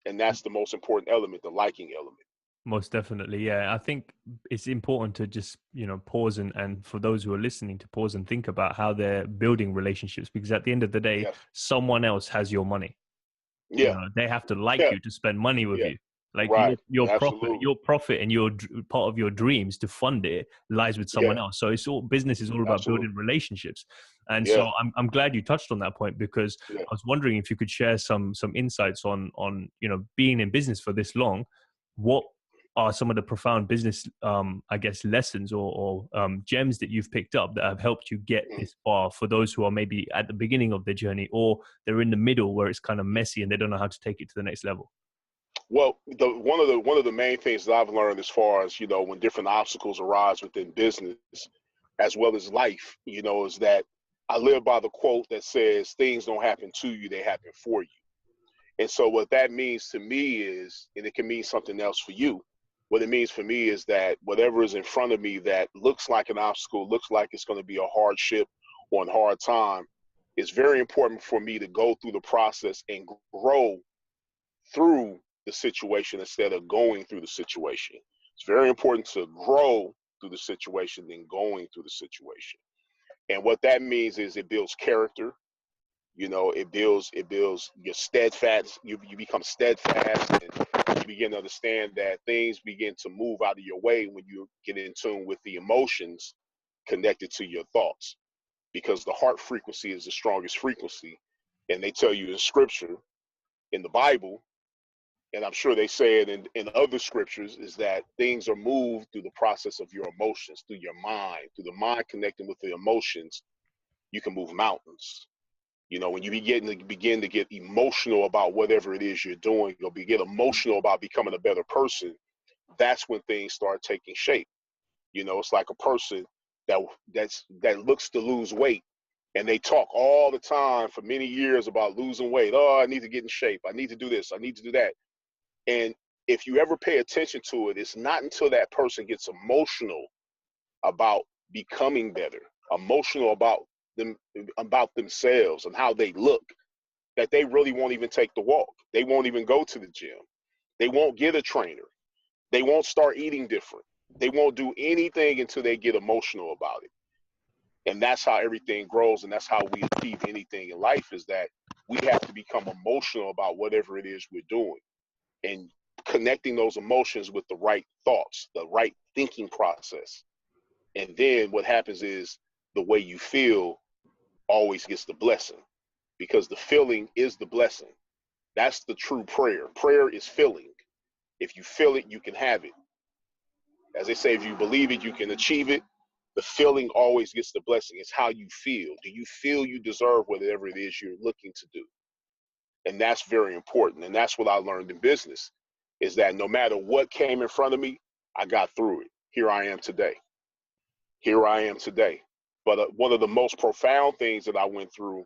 And that's the most important element, the liking element. Most definitely. Yeah. I think it's important to just, pause and for those who are listening, to pause and think about how they're building relationships, because at the end of the day, Yes. someone else has your money. Yeah. They have to like Yeah. you to spend money with Yeah. you. Like Right. your Absolutely. profit and your part of your dreams to fund it lies with someone Yeah. else. So business is all about Absolutely. building relationships. And Yeah. so I'm glad you touched on that point, because Yeah. I was wondering if you could share some insights on being in business for this long. What are some of the profound business I guess lessons or gems that you've picked up that have helped you get this far, for those who are maybe at the beginning of their journey, or they're in the middle where it's kind of messy and they don't know how to take it to the next level? Well, one of the main things that I've learned, as far as, when different obstacles arise within business as well as life, is that I live by the quote that says things don't happen to you, they happen for you. And so what that means to me is, and it can mean something else for you, what it means for me is that whatever is in front of me that looks like an obstacle, looks like it's going to be a hardship or a hard time, it's very important for me to go through the process and grow through the situation instead of going through the situation. It's very important to grow through the situation than going through the situation. And what that means is it builds character. It builds your steadfast. You become steadfast, and you begin to understand that things begin to move out of your way when you get in tune with the emotions connected to your thoughts, because the heart frequency is the strongest frequency. And they tell you in scripture, in the Bible, and I'm sure they say it in other scriptures, is that things are moved through the process of your emotions, through your mind, through the mind connecting with the emotions. You can move mountains. When you begin to get emotional about whatever it is you're doing, you'll get emotional about becoming a better person. That's when things start taking shape. It's like a person that looks to lose weight, and they talk all the time for many years about losing weight. Oh, I need to get in shape. I need to do this. I need to do that. And if you ever pay attention to it, it's not until that person gets emotional about becoming better, emotional about themselves and how they look, that they really won't even take the walk. They won't even go to the gym. They won't get a trainer. They won't start eating different. They won't do anything until they get emotional about it. And that's how everything grows, and that's how we achieve anything in life, is that we have to become emotional about whatever it is we're doing, and connecting those emotions with the right thoughts, the right thinking process. And then what happens is the way you feel always gets the blessing, because the feeling is the blessing. That's the true prayer. Prayer is feeling. If you feel it, you can have it. As they say, if you believe it, you can achieve it. The feeling always gets the blessing. It's how you feel. Do you feel you deserve whatever it is you're looking to do? And that's very important. And that's what I learned in business, is that no matter what came in front of me, I got through it. Here I am today. Here I am today. But one of the most profound things that I went through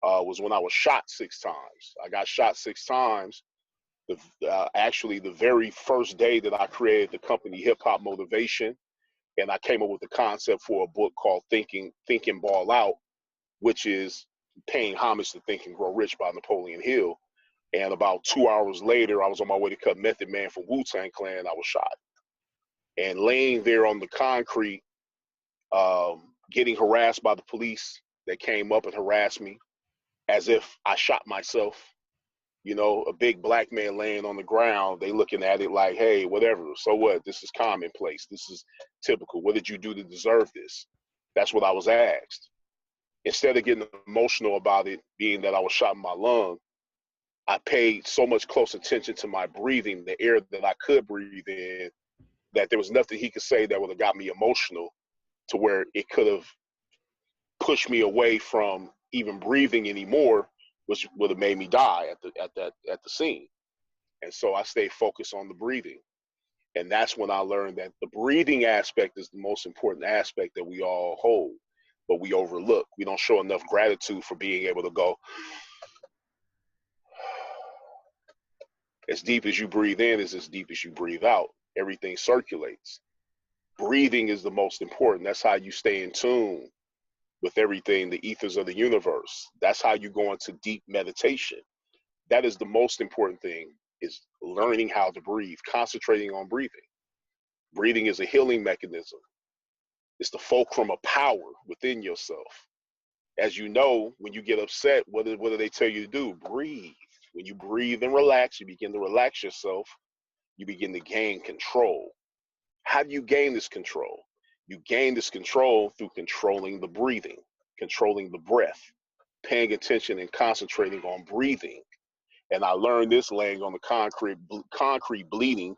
was when I was shot 6 times. I got shot 6 times. Actually, the very first day that I created the company Hip Hop Motivation, and I came up with the concept for a book called Think and Ball Out, which is paying homage to Think and Grow Rich by Napoleon Hill. And about 2 hours later, I was on my way to cut Method Man from Wu-Tang Clan. I was shot. And laying there on the concrete, getting harassed by the police that came up and harassed me as if I shot myself. You know, a big black man laying on the ground, they looking at it like, hey, whatever, so what? This is commonplace. This is typical. What did you do to deserve this? That's what I was asked. Instead of getting emotional about it being that I was shot in my lung, I paid so much close attention to my breathing, the air that I could breathe in, that there was nothing he could say that would have got me emotional to where it could have pushed me away from even breathing anymore, which would have made me die at the scene. And so I stayed focused on the breathing. And that's when I learned that the breathing aspect is the most important aspect that we all hold, but we overlook. We don't show enough gratitude for being able to go as deep as you breathe in is as deep as you breathe out. Everything circulates. Breathing is the most important. That's how you stay in tune with everything, the ethers of the universe. That's how you go into deep meditation. That is the most important thing, is learning how to breathe, concentrating on breathing. Breathing is a healing mechanism. It's the fulcrum of power within yourself. As you know, when you get upset, what do they tell you to do? Breathe. When you breathe and relax, you begin to relax yourself. You begin to gain control. How do you gain this control? You gain this control through controlling the breathing, controlling the breath, paying attention and concentrating on breathing. And I learned this laying on the concrete bleeding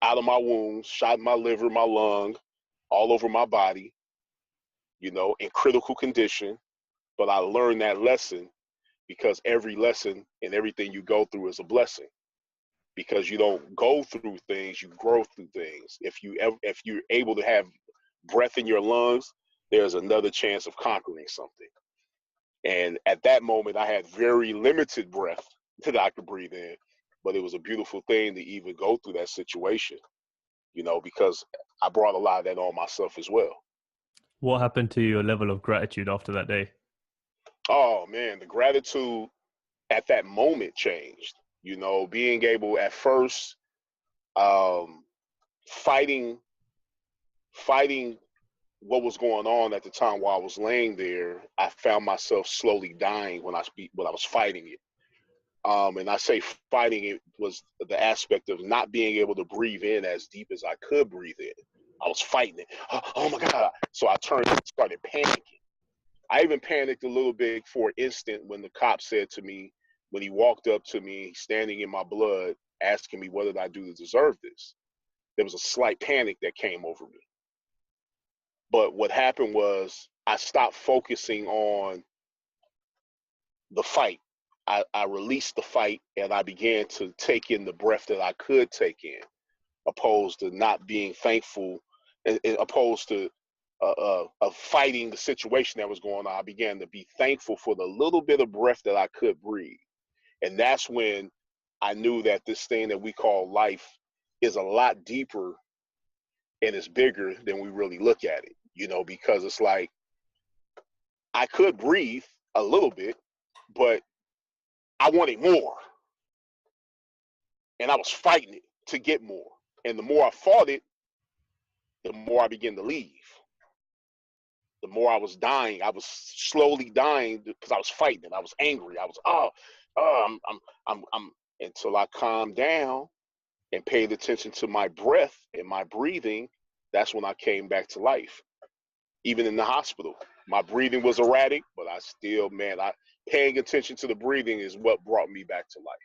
out of my wounds, shot in my liver, my lung, all over my body, you know, in critical condition. But I learned that lesson because every lesson and everything you go through is a blessing. Because you don't go through things, you grow through things. If you're able to have breath in your lungs, there's another chance of conquering something. And at that moment, I had very limited breath that I could breathe in, but it was a beautiful thing to even go through that situation, you know, because I brought a lot of that on myself as well. What happened to your level of gratitude after that day? Oh man, the gratitude at that moment changed. You know, being able at first, um, fighting what was going on at the time while I was laying there. I found myself slowly dying when I was fighting it. And I say fighting it was the aspect of not being able to breathe in as deep as I could breathe in. I was fighting it. Oh my God. So I started panicking. I even panicked a little bit for an instant when the cop said to me, when he walked up to me, standing in my blood, asking me, what did I do to deserve this? There was a slight panic that came over me. But what happened was I stopped focusing on the fight. I released the fight and I began to take in the breath that I could take in, opposed to not being thankful, opposed to fighting the situation that was going on. I began to be thankful for the little bit of breath that I could breathe. And that's when I knew that this thing that we call life is a lot deeper and it's bigger than we really look at it, you know, because it's like I could breathe a little bit, but I wanted more. And I was fighting it to get more. And the more I fought it, the more I began to leave. The more I was dying, I was slowly dying because I was fighting it. I was angry. I was, I'm, until I calmed down and paid attention to my breath and my breathing. That's when I came back to life. Even in the hospital, my breathing was erratic, but I still, paying attention to the breathing is what brought me back to life.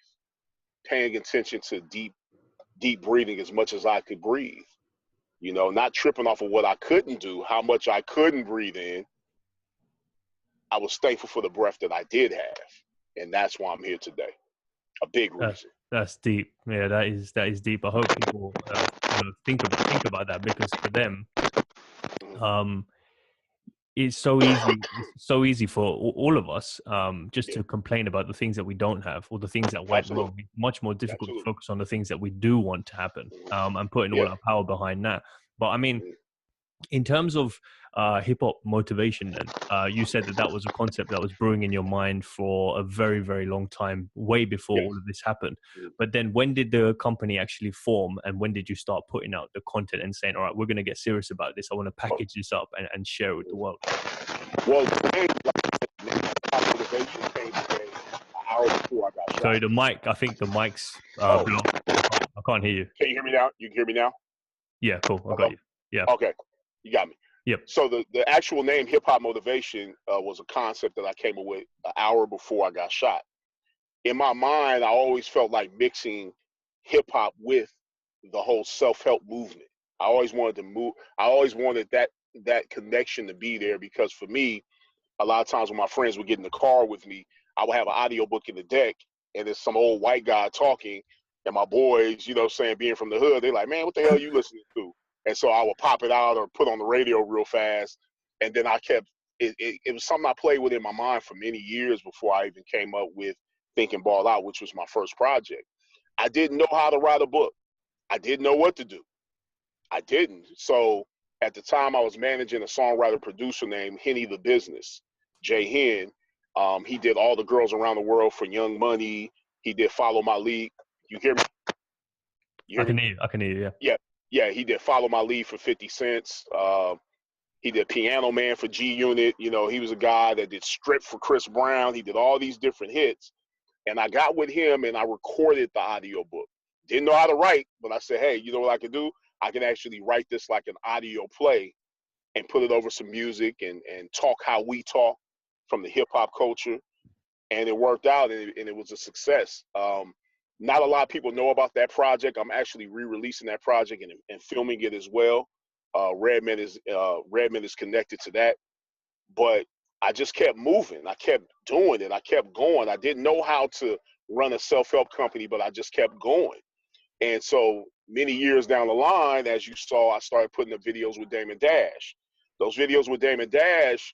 Paying attention to deep breathing as much as I could breathe. You know, not tripping off of what I couldn't do, how much I couldn't breathe in. I was thankful for the breath that I did have. And that's why I'm here today. A big reason. That's deep. Yeah, that is deep. I hope people think about that, because for them, it's so easy. It's so easy for all of us, just Yeah, to complain about the things that we don't have or the things that went wrong. absolutely, It's much more difficult to absolutely. focus on the things that we do want to happen, Mhm. and putting all Yeah. our power behind that. But I mean, Mhm. in terms of hip hop motivation, then you said that that was a concept that was brewing in your mind for a very, very long time, way before all Yes. of this happened. Mhm. But then, when did the company actually form, and when did you start putting out the content and saying, "All right, we're going to get serious about this. I want to Well, package this up and share it with the world"? well, the name, like, motivation came today an hour before I got Sorry, shot. the mic. I think the mic's Oh, blocked. I can't hear you. can you hear me now? You can hear me now? Yeah, cool. I got Hello? you. Yeah. Okay, you got me. Yep. So the actual name hip hop motivation was a concept that I came up with an hour before I got shot. In my mind, I always felt like mixing hip hop with the whole self help movement. I always wanted to move. I always wanted that connection to be there because for me, a lot of times when my friends would get in the car with me, I would have an audio book in the deck, and there's some old white guy talking, and my boys, saying being from the hood, they're like, "Man, what the hell are you listening to?" And so I would pop it out or put on the radio real fast, and then I kept it. It was something I played with in my mind for many years before I even came up with Thinking Ball Out, which was my first project. I didn't know how to write a book. I didn't know what to do. I didn't. So at the time, I was managing a songwriter producer named Henny the Business, Jay Hen. He did All the Girls Around the World for Young Money. He did Follow My Lead. You hear me? You I hear can me? hear you. I can hear you. Yeah. Yeah. Yeah, he did Follow My Lead for 50 Cents. He did Piano Man for G Unit. He was a guy that did Strip for Chris Brown. He did all these different hits. And I got with him and I recorded the audio book. Didn't know how to write, but I said, hey, you know what I can do? I can actually write this like an audio play and put it over some music and talk how we talk from the hip hop culture. And it worked out and it was a success. Not a lot of people know about that project. I'm actually re-releasing that project and filming it as well. Redman is connected to that, but I just kept moving. I kept doing it. I kept going. I didn't know how to run a self-help company, but I just kept going. And so many years down the line, as you saw, I started putting up videos with Damon Dash. Those videos with Damon Dash,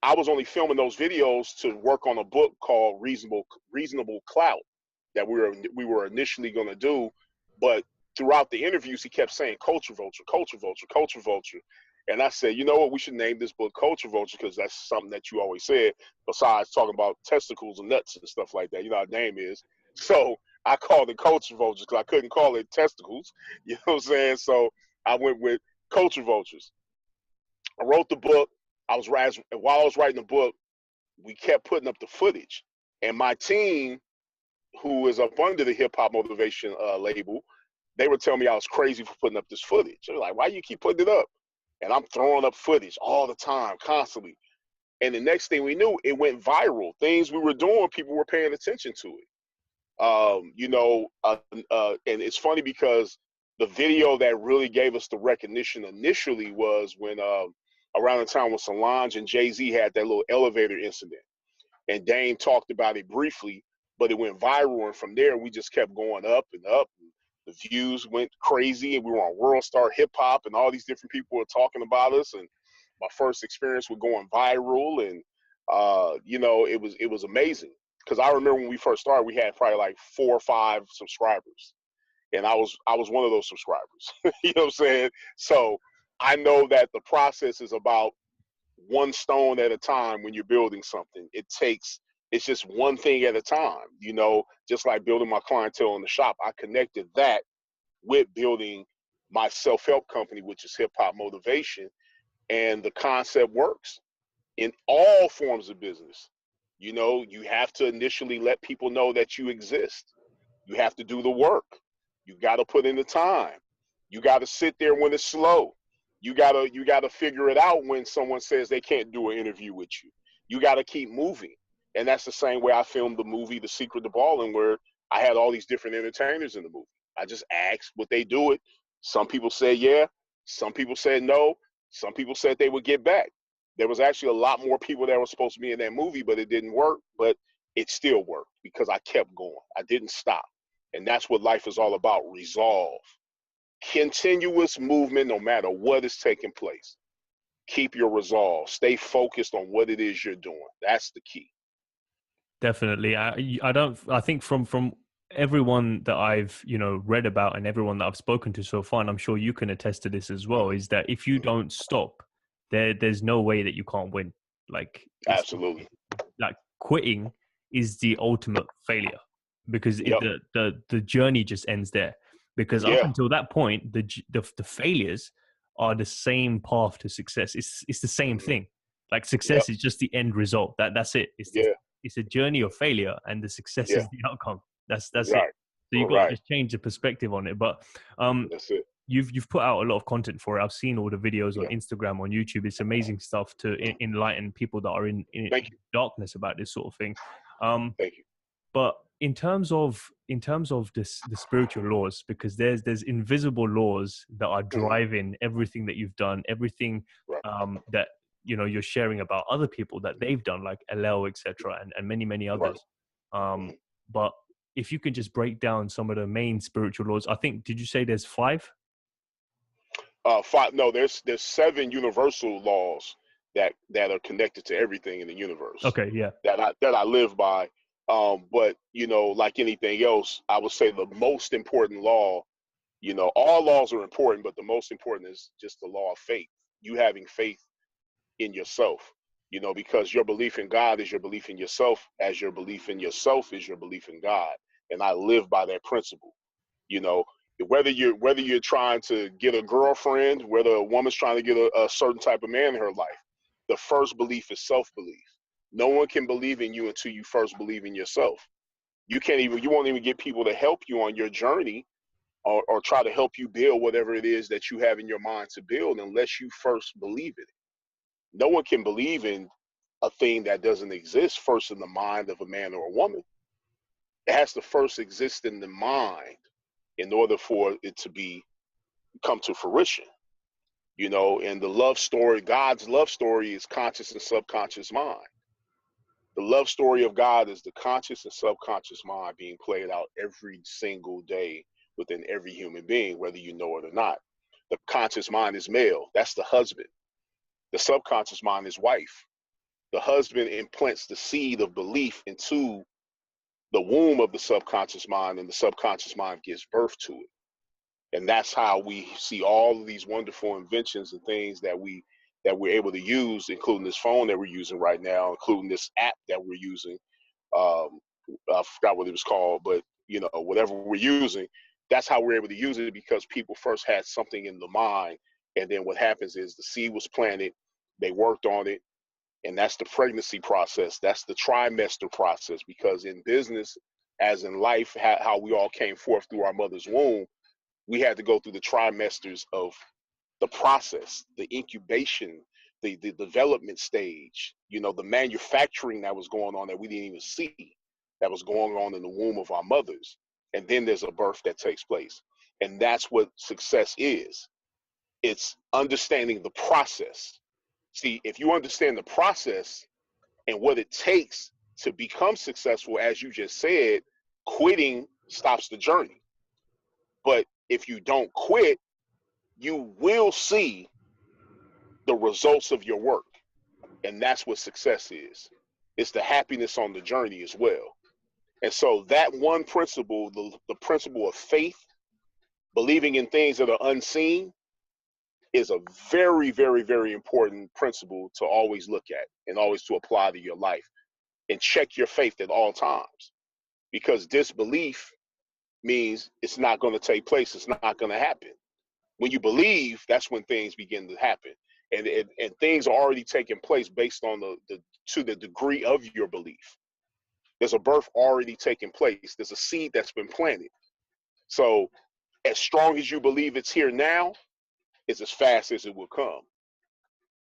I was only filming those videos to work on a book called Reasonable Clout that we were initially going to do, but throughout the interviews he kept saying culture vulture, culture vulture, culture vulture. And I said, you know what, we should name this book Culture Vulture because that's something that you always said, besides talking about testicles and nuts and stuff like that. You know how the name is. So I called it Culture Vultures because I couldn't call it testicles. You know what I'm saying? So I went with Culture Vultures. I wrote the book. While I was writing the book, we kept putting up the footage, and my team, who is up under the Hip Hop Motivation label, they would tell me I was crazy for putting up this footage. They're like, "Why you keep putting it up?" And I'm throwing up footage all the time, constantly. And the next thing we knew, it went viral. Things we were doing, people were paying attention to it. And it's funny because the video that really gave us the recognition initially was when around the time when Solange and Jay-Z had that little elevator incident, and Dame talked about it briefly, but it went viral, and from there we just kept going up and up. And the views went crazy, and we were on World Star Hip Hop, and all these different people were talking about us. And my first experience with going viral, and it was amazing because I remember when we first started, we had probably like 4 or 5 subscribers, and I was one of those subscribers. You know what I'm saying? So I know that the process is about one stone at a time when you're building something. It's just one thing at a time, just like building my clientele in the shop. I connected that with building my self-help company, which is Hip Hop Motivation. And the concept works in all forms of business. You have to initially let people know that you exist. You have to do the work. You got to put in the time. You got to sit there when it's slow. You got to figure it out when someone says they can't do an interview with you. You got to keep moving. And that's the same way I filmed the movie The Secret to Ballin', where I had all these different entertainers in the movie. I just asked would they do it. Some people said yeah. Some people said no. Some people said they would get back. There was actually a lot more people that were supposed to be in that movie, but it didn't work. But it still worked because I kept going. I didn't stop. And that's what life is all about, resolve. Continuous movement no matter what is taking place. Keep your resolve. Stay focused on what it is you're doing. That's the key. Definitely. I think from everyone that I've, read about and everyone that I've spoken to so far, and I'm sure you can attest to this as well, is that if you don't stop, there's no way that you can't win. Like, it's Absolutely. like quitting is the ultimate failure, because Yep. the journey just ends there. Because up Yeah. until that point, the failures are the same path to success. It's the same thing. Like, Yep. success is just the end result. That's it. Yeah. It's a journey of failure, and the success Yeah. is the outcome. That's it. Right. So you got to Right. just change the perspective on it. But um, That's it. you've put out a lot of content for it. I've seen all the videos on Yeah. Instagram, on YouTube. It's amazing stuff to enlighten people that are in Thank you. darkness about this sort of thing. Um, Thank you. but in terms of this, the spiritual laws, because there's invisible laws that are driving everything that you've done, everything Right. that you're sharing about other people that they've done, like LL, etc., and many Right. others. But if you can just break down some of the main spiritual laws, I think, did you say there's 5? 5. No, there's 7 universal laws that are connected to everything in the universe Okay, yeah. that I live by. But like anything else, I would say the most important law. All laws are important, but the most important is just the law of faith. You having faith in yourself. Because your belief in God is your belief in yourself, as your belief in yourself is your belief in God. And I live by that principle. you know whether you're trying to get a girlfriend, whether a woman's trying to get a certain type of man in her life, the first belief is self-belief. No one can believe in you until you first believe in yourself. You won't even get people to help you on your journey, or try to help you build whatever it is that you have in your mind to build, unless you first believe in it. No one can believe in a thing that doesn't exist first in the mind of a man or a woman. It has to first exist in the mind in order for it to come to fruition. And the love story, God's love story, is conscious and subconscious mind. The love story of God is the conscious and subconscious mind being played out every single day within every human being, whether you know it or not. The conscious mind is male, that's the husband. The subconscious mind is wife. The husband implants the seed of belief into the womb of the subconscious mind, and the subconscious mind gives birth to it. And that's how we see all of these wonderful inventions and things that we're able to use, including this phone that we're using right now, including this app that we're using. um, I forgot what it was called, but whatever we're using, that's how we're able to use it, because people first had something in the mind, and then what happens is the seed was planted, they worked on it, and that's the pregnancy process. That's the trimester process, because in business, as in life, how we all came forth through our mother's womb, we had to go through the trimesters of the process, the incubation, the development stage, the manufacturing that was going on that we didn't even see, that was going on in the womb of our mothers. And then there's a birth that takes place. And that's what success is. It's understanding the process. See, if you understand the process and what it takes to become successful, as you just said, quitting stops the journey. But if you don't quit, you will see the results of your work. And that's what success is. It's the happiness on the journey as well. And so that one principle, the principle of faith, believing in things that are unseen, is a very, very, very important principle to always look at and always to apply to your life, and check your faith at all times, because disbelief means it's not going to take place. It's not going to happen. When you believe, that's when things begin to happen. And things are already taking place based on to the degree of your belief. There's a birth already taking place. There's a seed that's been planted. So as strong as you believe it's here now, it's as fast as it will come.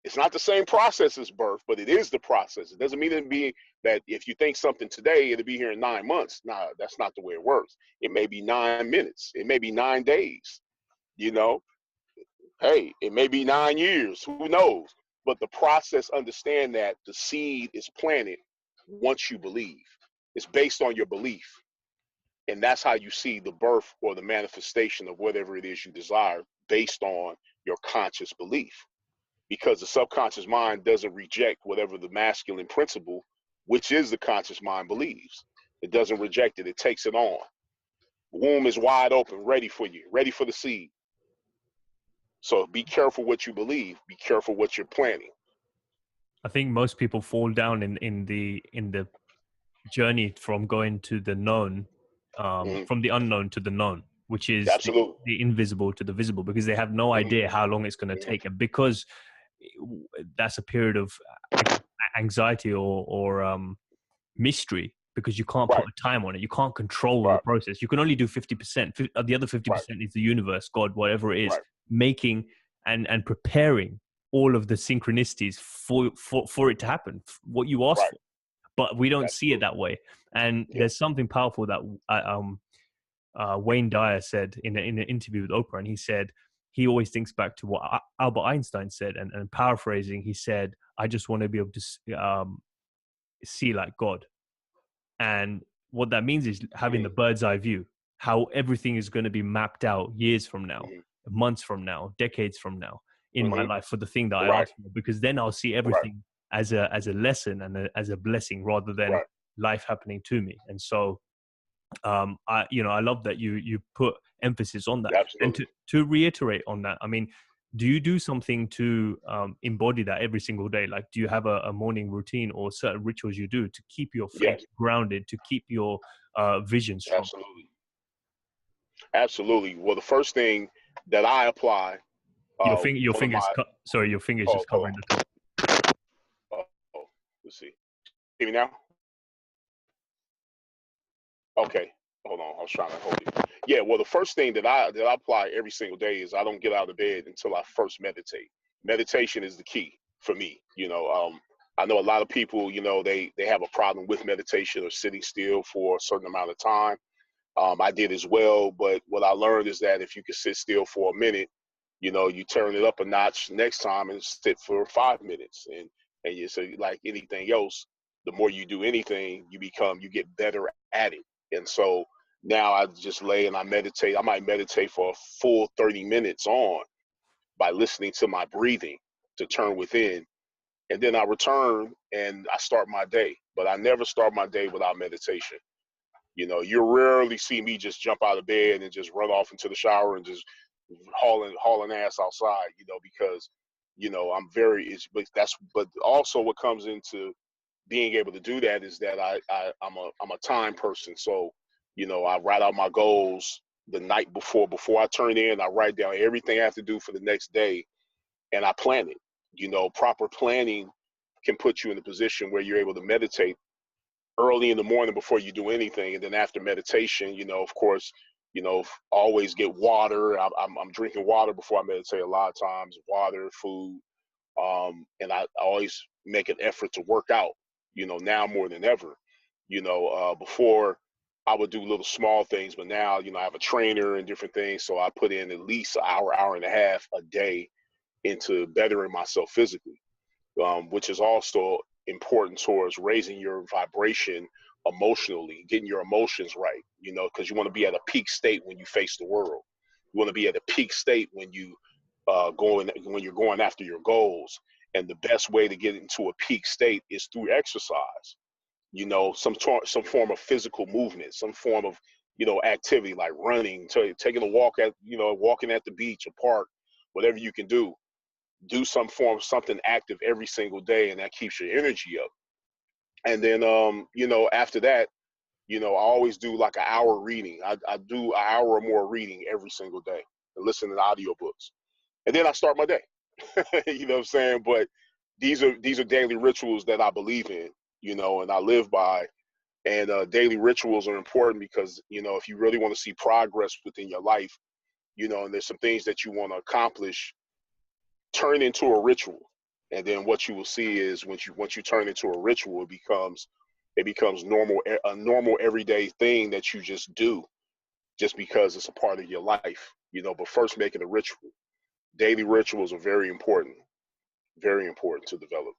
It's not the same process as birth, but it is the process. It doesn't mean that if you think something today, it'll be here in 9 months. Nah, that's not the way it works. It may be 9 minutes. It may be 9 days. You know, hey, it may be 9 years. Who knows? But the process, understand that the seed is planted once you believe. It's based on your belief. And that's how you see the birth or the manifestation of whatever it is you desire, based on your conscious belief. because the subconscious mind doesn't reject whatever the masculine principle, which is the conscious mind, believes. It doesn't reject it. It takes it on. The womb is wide open, ready for you, ready for the seed. So be careful what you believe. Be careful what you're planning. I think most people fall down in the journey from going to the known, from the unknown to the known, which is Absolutely. the invisible to the visible, because they have no idea how long it's going to take, and because that's a period of anxiety or mystery, because you can't put Right. a time on it, you can't control the Right. process. You can only do 50%. The other 50% Right. is the universe, God, whatever it is, Right. making and preparing all of the synchronicities for it to happen, what you ask Right. for. But we don't see it Absolutely. that way. And Yeah. there's something powerful that Wayne Dyer said in an interview with Oprah, and he said he always thinks back to what Albert Einstein said, and paraphrasing, he said, "I just want to be able to see like God." And what that means is having the bird's eye view, how everything is going to be mapped out years from now, months from now, decades from now in my life for the thing that I Right. asked for, because then I'll see Right. everything as a lesson and as a blessing rather than Right. life happening to me. And so I love that you put emphasis on that. And Absolutely. to reiterate on that, I mean, do you do something to embody that every single day? Like, do you have a morning routine or certain rituals you do to keep your faith Yes. grounded, to keep your vision strong? Absolutely. Absolutely. Well, the first thing that I apply, Your one of fingers my, sorry, your fingers oh, just hold covering the top. on. Let's see. Hear me now? Okay. Hold on. I was trying to hold it. Yeah. Well, the first thing that I apply every single day is I don't get out of bed until I first meditate. Meditation is the key for me. I know a lot of people, they have a problem with meditation or sitting still for a certain amount of time. I did as well, but what I learned is that if you can sit still for a minute, you turn it up a notch next time and sit for 5 minutes. And you say, like anything else, the more you do anything, you get better at it. And so now I just lay and I meditate. I might meditate for a full 30 minutes on by listening to my breathing to turn within. And then I return and I start my day. But I never start my day without meditation. You rarely see me just jump out of bed and just run off into the shower and just hauling ass outside, because, I'm but also what comes into being able to do that is that I'm a time person. So, I write out my goals the night before I turn in. I write down everything I have to do for the next day and I plan it. Proper planning can put you in a position where you're able to meditate early in the morning before you do anything. And then after meditation, of course, always get water. I'm drinking water before I meditate a lot of times, water, food. And I always make an effort to work out, now more than ever. Before I would do little small things, but now, I have a trainer and different things. So I put in at least an hour and a half a day into bettering myself physically, which is also important towards raising your vibration emotionally, getting your emotions right, because you want to be at a peak state when you face the world. You want to be at a peak state when when you're going after your goals. And the best way to get into a peak state is through exercise. Some form of physical movement, some form of activity like running, taking a walk walking at the beach, a park, whatever you can do some form of something active every single day, and that keeps your energy up. And then after that, I always do like an hour reading. I do an hour or more reading every single day and listen to audiobooks. And then I start my day. You know what I'm saying? But these are daily rituals that I believe in, and I live by. And daily rituals are important because, if you really want to see progress within your life, and there's some things that you want to accomplish, turn into a ritual. And then what you will see is once you turn into a ritual, it becomes a normal everyday thing that you just do just because it's a part of your life, but first make it a ritual. Daily rituals are very important to develop.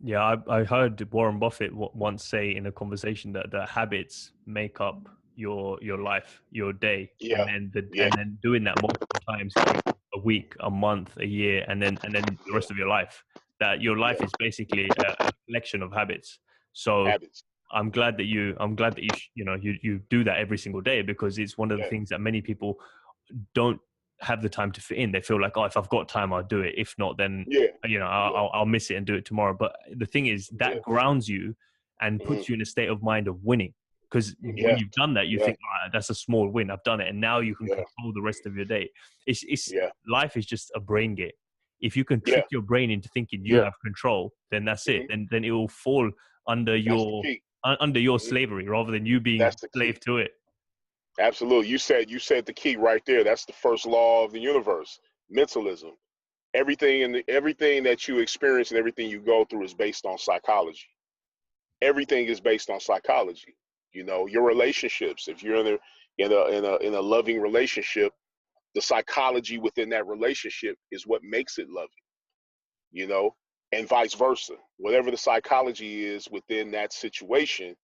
Yeah, I heard Warren Buffett once say in a conversation that the habits make up your life, your day, Yeah. and Yeah. then doing that multiple times creates a a week, a month, a year, and then the yeah, rest of your life. That your life yeah. is basically a collection of habits. So Habits. I'm glad that you do that every single day, because it's one of the Yeah, things that many people don't have the time to fit in. They feel like, oh, if I've got time, I'll do it. If not, then yeah, yeah, I'll miss it and do it tomorrow. But the thing is, yeah, that grounds you and hmm, puts you in a state of mind of winning. Because when yeah, you've done that, you yeah, think, oh, that's a small win. I've done it, and now you can yeah, control the rest of your day. It's yeah, life is just a brain game. If you can yeah, trick your brain into thinking you yeah. have control, then that's it. Hmm. Then it will fall under That's the key. under your Hmm. slavery rather than you being That's the slave key. to it. Absolutely. You said the key right there. That's the first law of the universe. Mentalism. Everything that you experience and everything you go through is based on psychology. Everything is based on psychology. Your relationships. If you're in a loving relationship, the psychology within that relationship is what makes it loving. You know, and vice versa. Whatever the psychology is within that situation,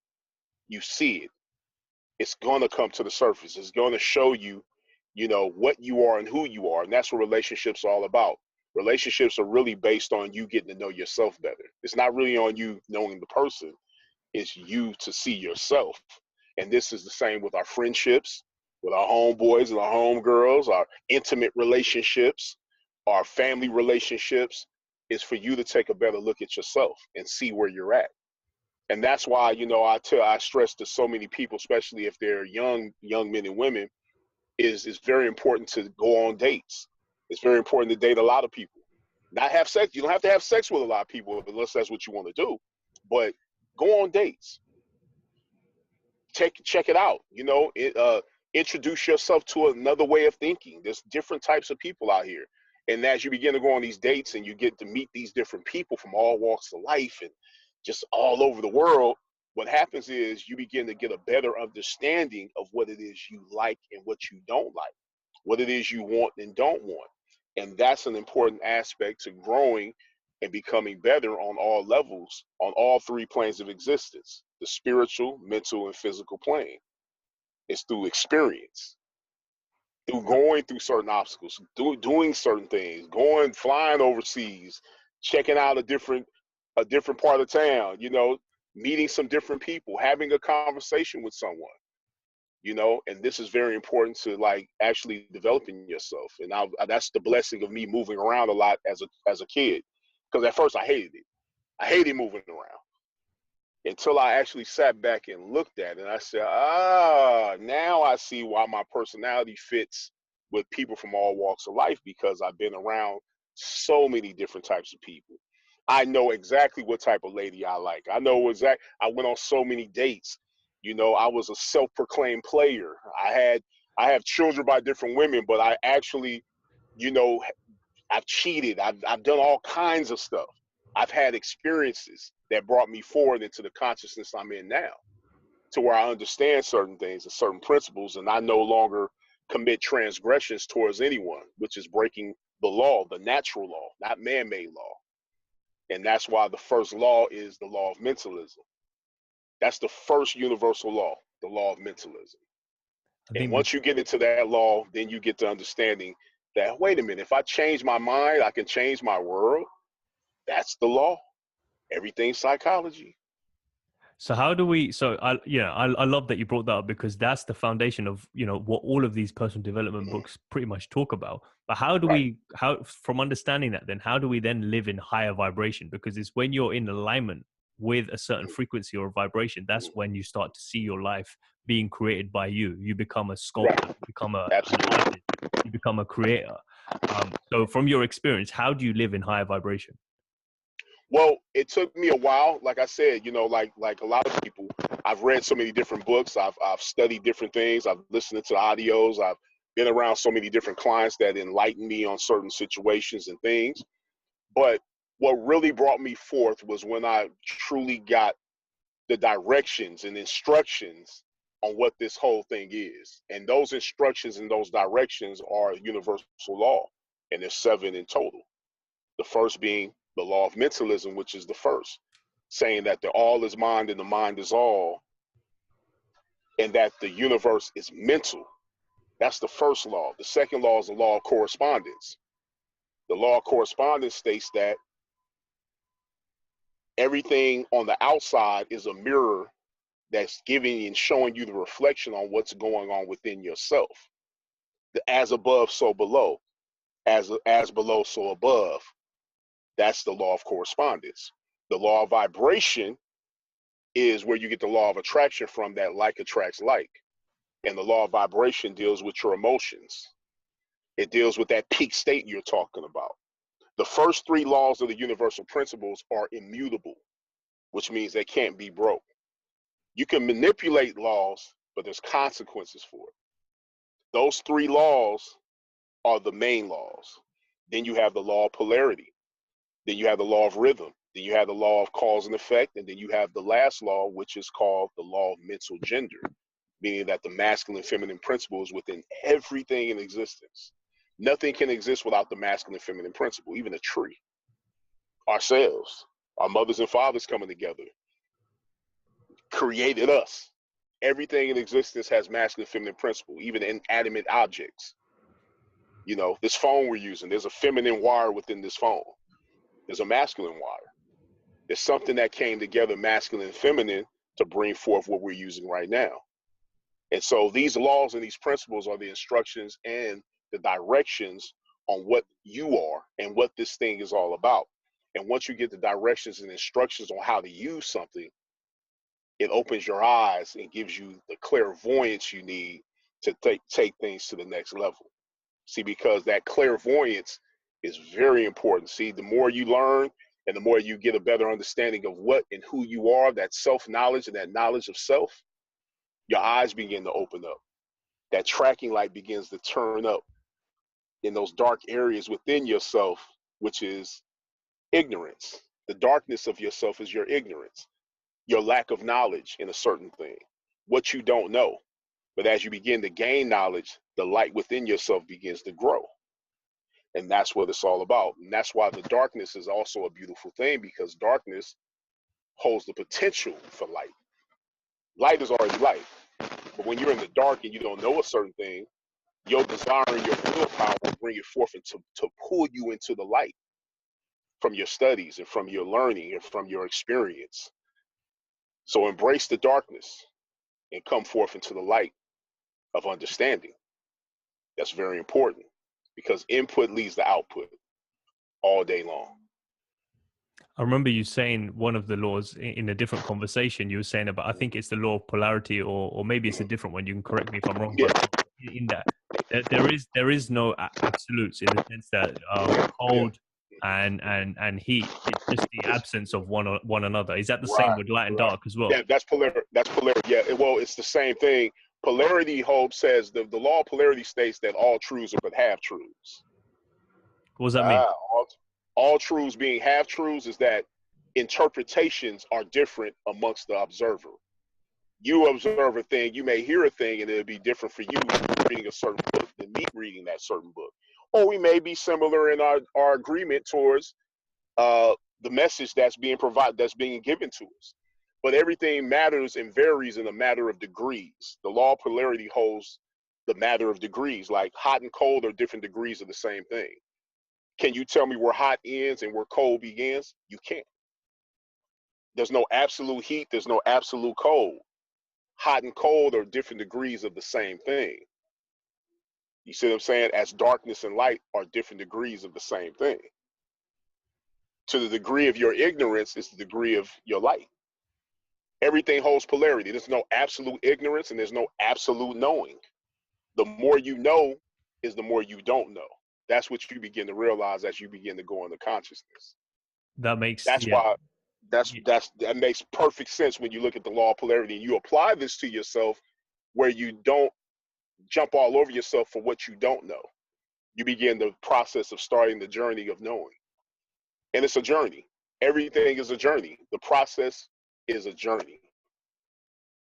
you see it. It's going to come to the surface. It's going to show you, what you are and who you are. And that's what relationships are all about. Relationships are really based on you getting to know yourself better. It's not really on you knowing the person, it's you to see yourself. And this is the same with our friendships, with our homeboys and our homegirls, our intimate relationships, our family relationships, is for you to take a better look at yourself and see where you're at. And that's why, I stress to so many people, especially if they're young men and women, is it's very important to go on dates. It's very important to date a lot of people. Not have sex. You don't have to have sex with a lot of people unless that's what you want to do. But go on dates. Check it out. Introduce yourself to another way of thinking. There's different types of people out here. And as you begin to go on these dates and you get to meet these different people from all walks of life and just all over the world, what happens is you begin to get a better understanding of what it is you like and what you don't like, what it is you want and don't want. And that's an important aspect to growing and becoming better on all levels, on all three planes of existence: the spiritual, mental, and physical plane. It's through experience, through going through certain obstacles, doing certain things, flying overseas, checking out a different part of town, meeting some different people, having a conversation with someone, and this is very important to like actually developing yourself. And that's the blessing of me moving around a lot as a kid, because at first I hated it. I hated moving around until I actually sat back and looked at it. And I said, now I see why my personality fits with people from all walks of life, because I've been around so many different types of people. I know exactly what type of lady I like. I went on so many dates. I was a self-proclaimed player. I have children by different women, but I actually, you know, I've cheated. I've done all kinds of stuff. I've had experiences that brought me forward into the consciousness I'm in now, to where I understand certain things and certain principles, and I no longer commit transgressions towards anyone, which is breaking the law, the natural law, not man-made law. And that's why the first law is the law of mentalism. That's the first universal law, the law of mentalism. I And think once you get into that law, then you get to understanding that, wait a minute, if I change my mind, I can change my world. That's the law. Everything's psychology. so. How do we? So I love that you brought that up, because that's the foundation of what all of these personal development Mhm. books pretty much talk about. But how do Right. we? How, from understanding that, then how do we then live in higher vibration? Because it's when you're in alignment with a certain Mhm. frequency or vibration, that's Mhm. when you start to see your life being created by you. You become a Right. sculptor. You become an Absolutely. artist. You become a creator. So from your experience, how do you live in higher vibration? Well, it took me a while. Like I said, like a lot of people, I've read so many different books. I've studied different things. I've listened to audios. I've been around so many different clients that enlightened me on certain situations and things. But what really brought me forth was when I truly got the directions and instructions on what this whole thing is. And those instructions and those directions are universal law, and there's seven in total. The first being the law of mentalism, which is the first, saying that the all is mind and the mind is all, and that the universe is mental. That's the first law. The second law is the law of correspondence. The law of correspondence states that everything on the outside is a mirror that's giving and showing you the reflection on what's going on within yourself. The as above, so below. As below, so above. That's the law of correspondence. The law of vibration is where you get the law of attraction from, that like attracts like. And the law of vibration deals with your emotions. It deals with that peak state you're talking about. The first three laws of the universal principles are immutable, which means they can't be broke. You can manipulate laws, but there's consequences for it. Those three laws are the main laws. Then you have the law of polarity. Then you have the law of rhythm. Then you have the law of cause and effect. And then you have the last law, which is called the law of mental gender, meaning that the masculine and feminine principle is within everything in existence. Nothing can exist without the masculine and feminine principle, even a tree, ourselves, our mothers and fathers coming together, created us. Everything in existence has masculine and feminine principle, even inanimate objects. You know, this phone we're using, there's a feminine wire within this phone. There's a masculine wire. There's something that came together, masculine and feminine, to bring forth what we're using right now. And so these laws and these principles are the instructions and the directions on what you are and what this thing is all about. And once you get the directions and instructions on how to use something, it opens your eyes and gives you the clairvoyance you need to take things to the next level. See, because that clairvoyance is very important. See, the more you learn and the more you get a better understanding of what and who you are, that self-knowledge and that knowledge of self, your eyes begin to open up. That tracking light begins to turn up in those dark areas within yourself, which is ignorance. The darkness of yourself is your ignorance, your lack of knowledge in a certain thing, what you don't know. But as you begin to gain knowledge, the light within yourself begins to grow. And that's what it's all about. And that's why the darkness is also a beautiful thing, because darkness holds the potential for light. Light is already light. But when you're in the dark and you don't know a certain thing, your desire and your willpower will bring it forth and to pull you into the light from your studies and from your learning and from your experience. So embrace the darkness and come forth into the light of understanding. That's very important, because input leads to output all day long. I remember you saying one of the laws in a different conversation. You were saying about, I think it's the law of polarity, or maybe it's a different one. You can correct me if I'm wrong. Yeah. But in that, there is no absolutes, in the sense that cold and heat, it's just the absence of one another. Is that the same with light and dark as well? Yeah, that's polarity. That's polarity. Yeah, well, it's the same thing. Polarity says the law of polarity states that all truths are but half truths. What does that mean? All truths being half truths is that interpretations are different amongst the observer. You observe a thing, you may hear a thing, and it'll be different for you reading a certain book than me reading that certain book. Or we may be similar in our agreement towards the message that's being provided, that's being given to us. But everything matters and varies in a matter of degrees. The law of polarity holds the matter of degrees, like hot and cold are different degrees of the same thing. Can you tell me where hot ends and where cold begins? You can't. There's no absolute heat, there's no absolute cold. Hot and cold are different degrees of the same thing. You see what I'm saying? As darkness and light are different degrees of the same thing. To the degree of your ignorance is the degree of your light. Everything holds polarity. There's no absolute ignorance and there's no absolute knowing. The more you know is the more you don't know. That's what you begin to realize as you begin to go into consciousness. That makes That makes perfect sense when you look at the law of polarity and you apply this to yourself, where you don't jump all over yourself for what you don't know. You begin the process of starting the journey of knowing. And it's a journey. Everything is a journey. The process is a journey.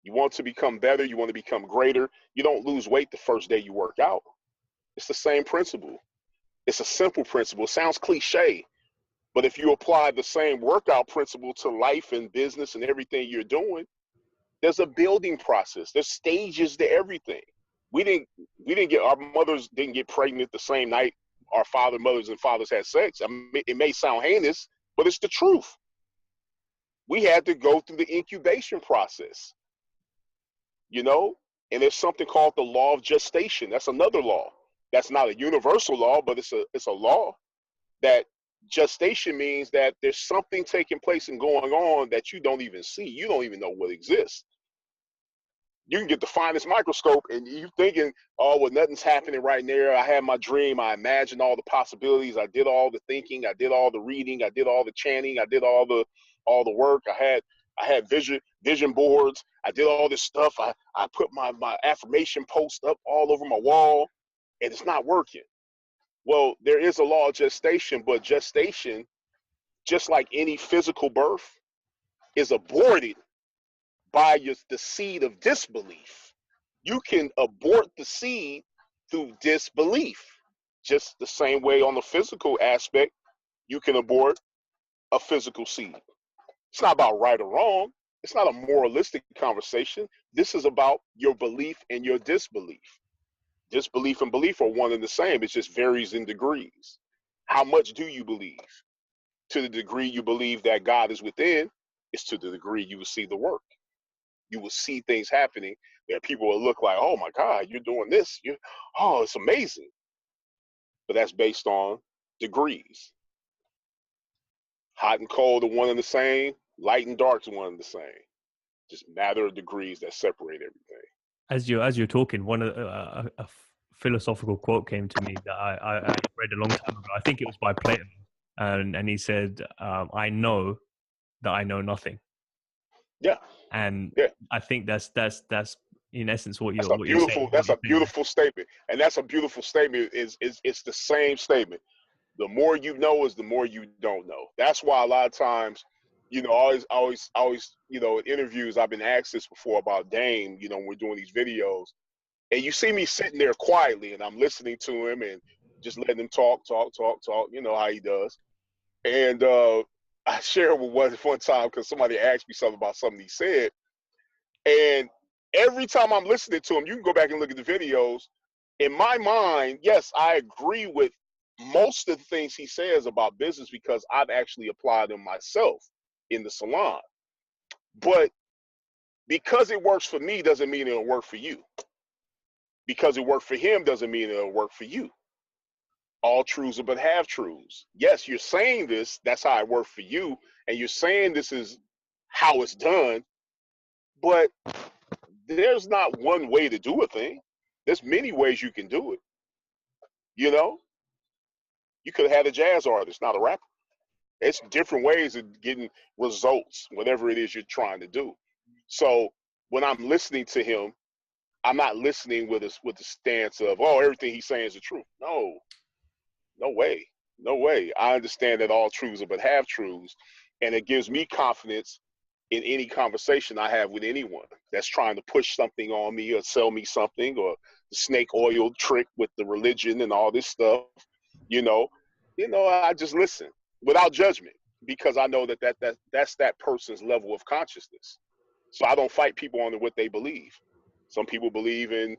You want to become better, you want to become greater. You don't lose weight the first day you work out. It's the same principle. It's a simple principle. It sounds cliche, but if you apply the same workout principle to life and business and everything you're doing, there's a building process. There's stages to everything. Our mothers didn't get pregnant the same night our mothers and fathers had sex. I mean, it may sound heinous, but it's the truth. We had to go through the incubation process, you know? And there's something called the law of gestation. That's another law. That's not a universal law, but it's a law that gestation means that there's something taking place and going on that you don't even see. You don't even know what exists. You can get the finest microscope and you thinking, oh, well, nothing's happening right there. I had my dream. I imagined all the possibilities. I did all the thinking. I did all the reading. I did all the chanting. I did all the work. I had vision boards. I did all this stuff. I put my affirmation post up all over my wall, and it's not working. Well, there is a law of gestation, but gestation, just like any physical birth, is aborted by the seed of disbelief. You can abort the seed through disbelief. Just the same way on the physical aspect, you can abort a physical seed. It's not about right or wrong. It's not a moralistic conversation. This is about your belief and your disbelief. Disbelief and belief are one and the same. It just varies in degrees. How much do you believe? To the degree you believe that God is within, is to the degree you will see the work. You will see things happening that people will look like, oh my God, you're doing this. Oh, it's amazing. But that's based on degrees. Hot and cold are one and the same. Light and dark is one and the same. Just matter of degrees that separate everything. As you're talking, one of a philosophical quote came to me that I read a long time ago. I think it was by Plato, and he said, "I know that I know nothing." Yeah, and yeah. I think that's in essence what you're saying. That's a beautiful statement, and that's a beautiful statement. It's the same statement. The more you know is the more you don't know. That's why a lot of times, always, in interviews, I've been asked this before about Dame, when we're doing these videos, and you see me sitting there quietly and I'm listening to him and just letting him talk, you know how he does. And I shared with one time because somebody asked me something about something he said. And every time I'm listening to him, you can go back and look at the videos. In my mind, yes, I agree with most of the things he says about business because I've actually applied them myself in the salon. But because it works for me doesn't mean it'll work for you. Because it worked for him doesn't mean it'll work for you. All truths are but half truths. Yes, you're saying this, that's how it worked for you, and you're saying this is how it's done, but there's not one way to do a thing. There's many ways you can do it. You could have had a jazz artist, not a rapper. It's different ways of getting results, whatever it is you're trying to do. So when I'm listening to him, I'm not listening with the stance of, oh, everything he's saying is the truth. No way. No way. I understand that all truths are but half truths, and it gives me confidence in any conversation I have with anyone that's trying to push something on me or sell me something, or the snake oil trick with the religion and all this stuff. I just listen without judgment because I know that's that person's level of consciousness. So I don't fight people on what they believe. Some people believe in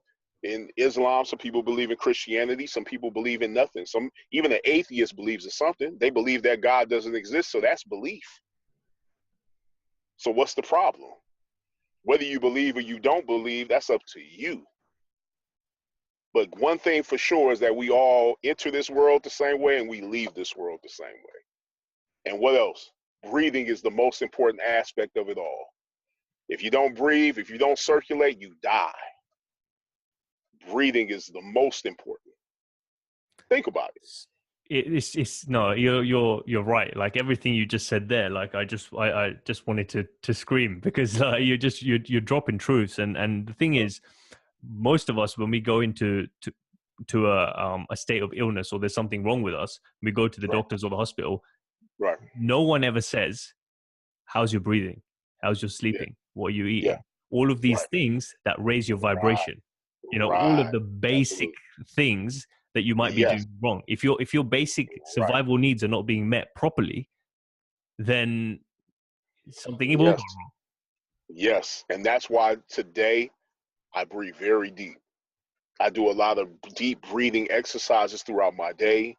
Islam, some people believe in Christianity, some people believe in nothing. Even an atheist believes in something. They believe that God doesn't exist, so that's belief. So what's the problem? Whether you believe or you don't believe, that's up to you. But one thing for sure is that we all enter this world the same way and we leave this world the same way. And what else? Breathing is the most important aspect of it all. If you don't breathe, if you don't circulate, you die. Breathing is the most important. Think about it. It's no, you're right. Like everything you just said there, like I just wanted to scream because you're dropping truths, and the thing is, most of us when we go into a state of illness or there's something wrong with us, we go to the doctors or the hospital. Right. No one ever says, "How's your breathing? How's your sleeping? What are you eating?" Yeah. All of these things that raise your vibration. All of the basic things that you might be doing wrong. If your basic survival needs are not being met properly, then something will go wrong. Yes, and that's why today I breathe very deep. I do a lot of deep breathing exercises throughout my day.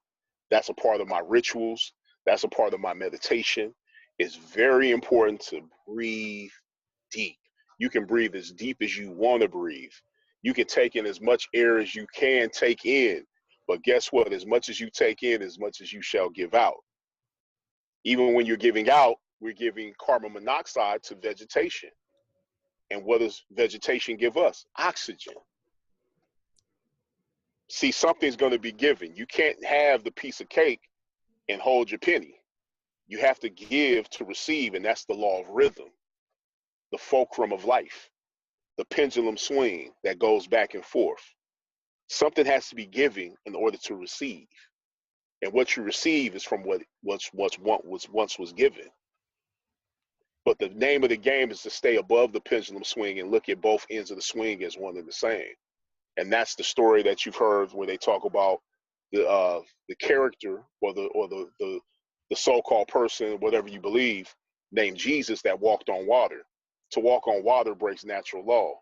That's a part of my rituals. That's a part of my meditation. It's very important to breathe deep. You can breathe as deep as you want to breathe. You can take in as much air as you can take in. But guess what? As much as you take in, as much as you shall give out. Even when you're giving out, we're giving carbon monoxide to vegetation. And what does vegetation give us? Oxygen. See, something's going to be given. You can't have the piece of cake and hold your penny. You have to give to receive, and that's the law of rhythm, the fulcrum of life, the pendulum swing that goes back and forth. Something has to be given in order to receive. And what you receive is from what once was given. But the name of the game is to stay above the pendulum swing and look at both ends of the swing as one and the same. And that's the story that you've heard when they talk about the character or the so-called person, whatever you believe, named Jesus that walked on water. To walk on water breaks natural law.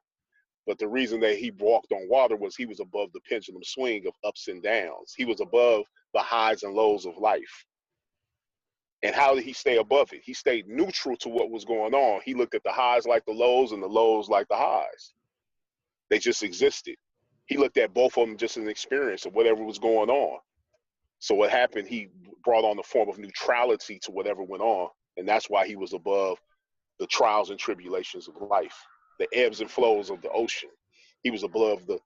But the reason that he walked on water was he was above the pendulum swing of ups and downs. He was above the highs and lows of life. And how did he stay above it? He stayed neutral to what was going on. He looked at the highs like the lows and the lows like the highs. They just existed. He looked at both of them just as an experience of whatever was going on. So what happened, he brought on a form of neutrality to whatever went on. And that's why he was above the trials and tribulations of life, the ebbs and flows of the ocean. He was above the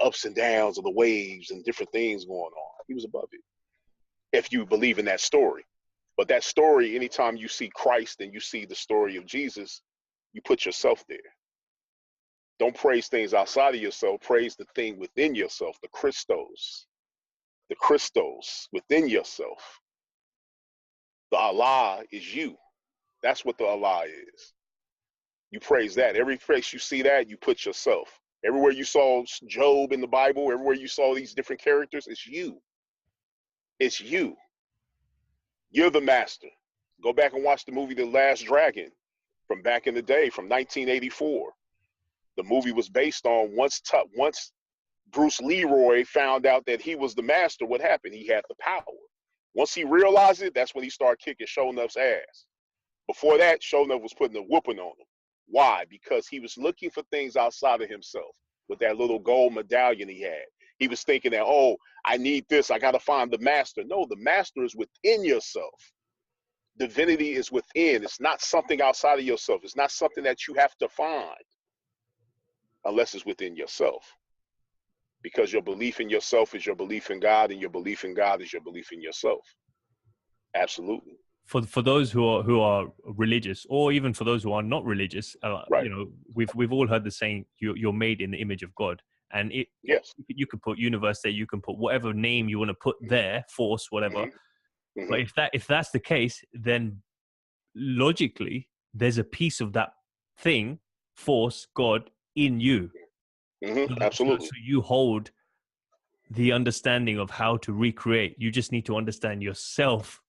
ups and downs of the waves and different things going on. He was above it, if you believe in that story. But that story, anytime you see Christ and you see the story of Jesus, you put yourself there. Don't praise things outside of yourself. Praise the thing within yourself, the Christos within yourself. The Allah is you. That's what the Allah is. You praise that. Every place you see that, you put yourself. Everywhere you saw Job in the Bible, everywhere you saw these different characters, it's you. It's you. You're the master. Go back and watch the movie The Last Dragon from back in the day, from 1984. The movie was based on once Bruce Leroy found out that he was the master, what happened? He had the power. Once he realized it, that's when he started kicking Sho'nuff's ass. Before that, Sho'nuff was putting a whooping on him. Why? Because he was looking for things outside of himself with that little gold medallion he had. He was thinking that, oh, I need this. I got to find the master. No, the master is within yourself. Divinity is within. It's not something outside of yourself. It's not something that you have to find unless it's within yourself. Because your belief in yourself is your belief in God, and your belief in God is your belief in yourself. Absolutely. For those who are religious, or even for those who are not religious, Right. you know, we've all heard the saying, you're made in the image of God, and Yes. you can put universe there, you can put whatever name you want to put there, force, whatever. Mm-hmm. But if that's the case, then logically there's a piece of that thing, force, God, in you. Absolutely. So you hold the understanding of how to recreate. You just need to understand yourself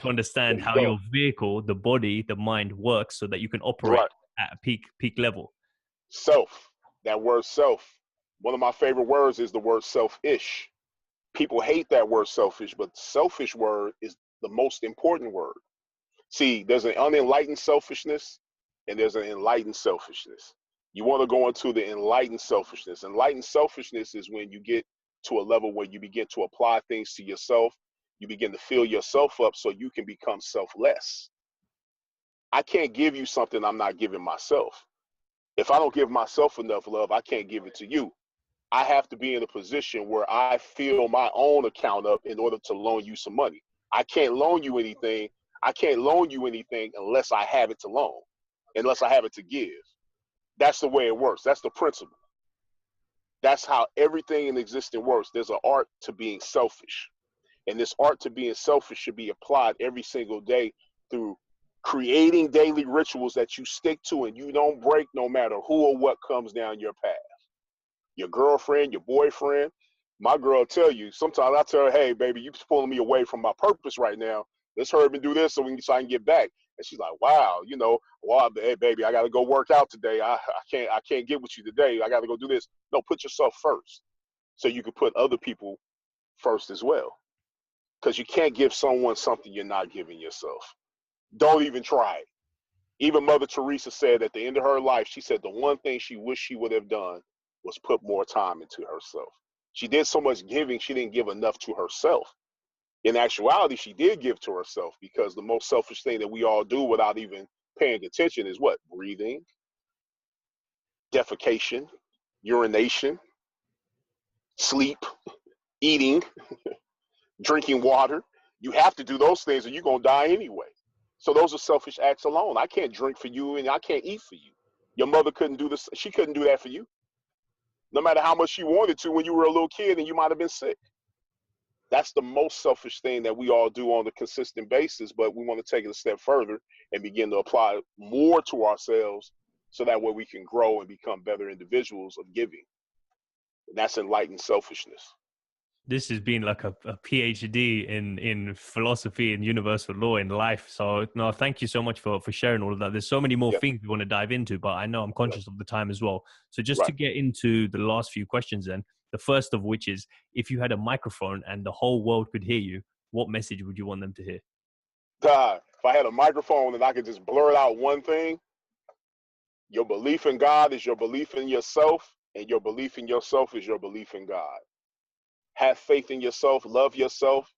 to understand how your vehicle, the body, the mind works so that you can operate at a peak level. Self, that word self. One of my favorite words is the word selfish. People hate that word selfish, but selfish word is the most important word. See, there's an unenlightened selfishness and there's an enlightened selfishness. You want to go into the enlightened selfishness. Enlightened selfishness is when you get to a level where you begin to apply things to yourself. You begin to fill yourself up so you can become selfless. I can't give you something I'm not giving myself. If I don't give myself enough love, I can't give it to you. I have to be in a position where I fill my own account up in order to loan you some money. I can't loan you anything. I can't loan you anything unless I have it to loan, unless I have it to give. That's the way it works. That's the principle. That's how everything in existence works. There's an art to being selfish. And this art to being selfish should be applied every single day through creating daily rituals that you stick to and you don't break no matter who or what comes down your path. Your girlfriend, your boyfriend. My girl tell you, sometimes I tell her, hey, baby, you're pulling me away from my purpose right now. Let's hurry up and do this so I can get back. And she's like, wow, well, hey, baby, I got to go work out today. I can't get with you today. I got to go do this. No, put yourself first so you can put other people first as well. because you can't give someone something you're not giving yourself. Don't even try it. Even Mother Teresa said at the end of her life, she said the one thing she wished she would have done was put more time into herself. She did so much giving, she didn't give enough to herself. In actuality, she did give to herself, because the most selfish thing that we all do without even paying attention is what? Breathing, defecation, urination, sleep, eating, drinking water. You have to do those things or you're going to die anyway. So those are selfish acts alone. I can't drink for you and I can't eat for you. Your mother couldn't do this. She couldn't do that for you. No matter how much she wanted to when you were a little kid and you might have been sick. That's the most selfish thing that we all do on a consistent basis, but we want to take it a step further and begin to apply more to ourselves so that way we can grow and become better individuals of giving. And that's enlightened selfishness. This has been like a PhD in philosophy and universal law in life. So no, thank you so much for sharing all of that. There's so many more things we want to dive into, but I know I'm conscious of the time as well. So just to get into the last few questions then, the first of which is, if you had a microphone and the whole world could hear you, what message would you want them to hear? God, if I had a microphone and I could just blurt out one thing, your belief in God is your belief in yourself, and your belief in yourself is your belief in God. Have faith in yourself, love yourself,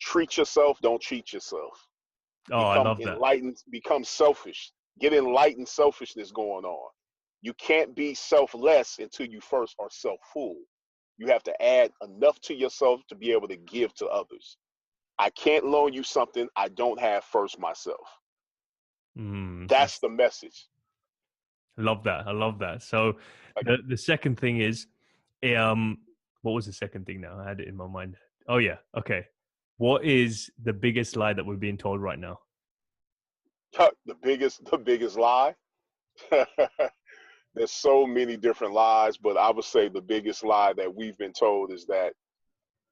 treat yourself, don't cheat yourself. Oh, I love that. Enlightened, become selfish. Get enlightened selfishness going on. You can't be selfless until you first are self-full. You have to add enough to yourself to be able to give to others. I can't loan you something I don't have first myself. That's the message. I love that. I love that. So the second thing is, what was the second thing now? I had it in my mind. Oh yeah. Okay. What is the biggest lie that we're being told right now? The biggest lie? There's so many different lies, but I would say the biggest lie that we've been told is that,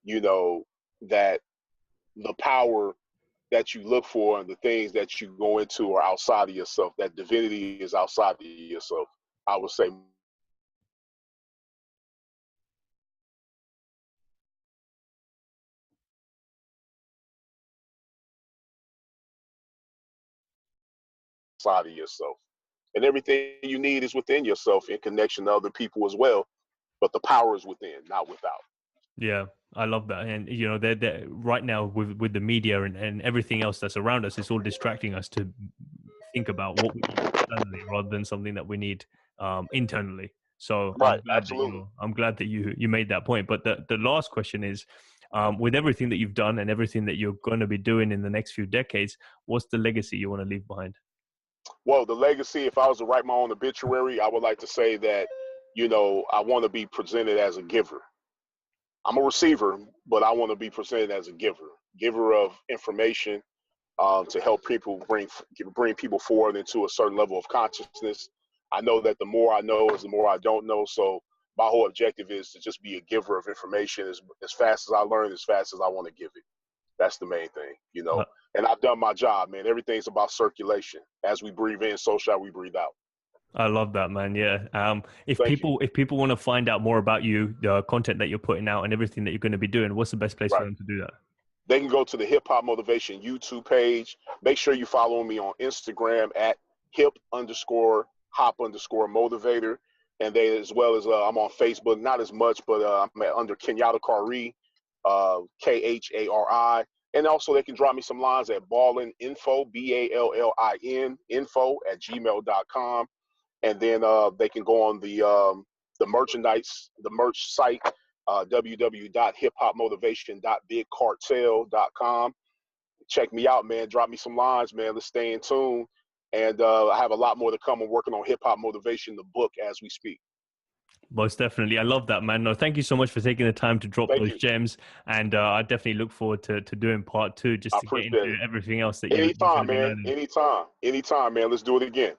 that the power that you look for and the things that you go into are outside of yourself, that divinity is outside of yourself. I would say outside of yourself. And everything you need is within yourself in connection to other people as well. But the power is within, not without. Yeah, I love that. And, they're right now with the media and everything else that's around us, it's all distracting us to think about what we need externally rather than something that we need internally. So right, I'm glad that you made that point. But the last question is, with everything that you've done and everything that you're going to be doing in the next few decades, what's the legacy you want to leave behind? Well, the legacy, if I was to write my own obituary, I would like to say that, I want to be presented as a giver. I'm a receiver, but I want to be presented as a giver of information to help people bring people forward into a certain level of consciousness. I know that the more I know is the more I don't know. So my whole objective is to just be a giver of information as fast as I learn, as fast as I want to give it. That's the main thing, and I've done my job, man. Everything's about circulation. As we breathe in, so shall we breathe out. I love that, man. Yeah. If people want to find out more about you, the content that you're putting out and everything that you're going to be doing, what's the best place for them to do that? They can go to the Hip Hop Motivation YouTube page. Make sure you follow me on Instagram at hip_hop_motivator. And they, as well as I'm on Facebook, not as much, but I'm under Kenyatta Kari, Khari. And also they can drop me some lines at ballininfo, BALLIN info @gmail.com. And then they can go on the merch site, www.hiphopmotivation.bigcartel.com. Check me out, man. Drop me some lines, man. Let's stay in tune. And I have a lot more to come. I'm working on Hip Hop Motivation, the book, as we speak. Most definitely. I love that, man. No, thank you so much for taking the time to drop those gems. And I definitely look forward to doing part 2 just to get into everything else that Anytime, man. Anytime, man. Let's do it again.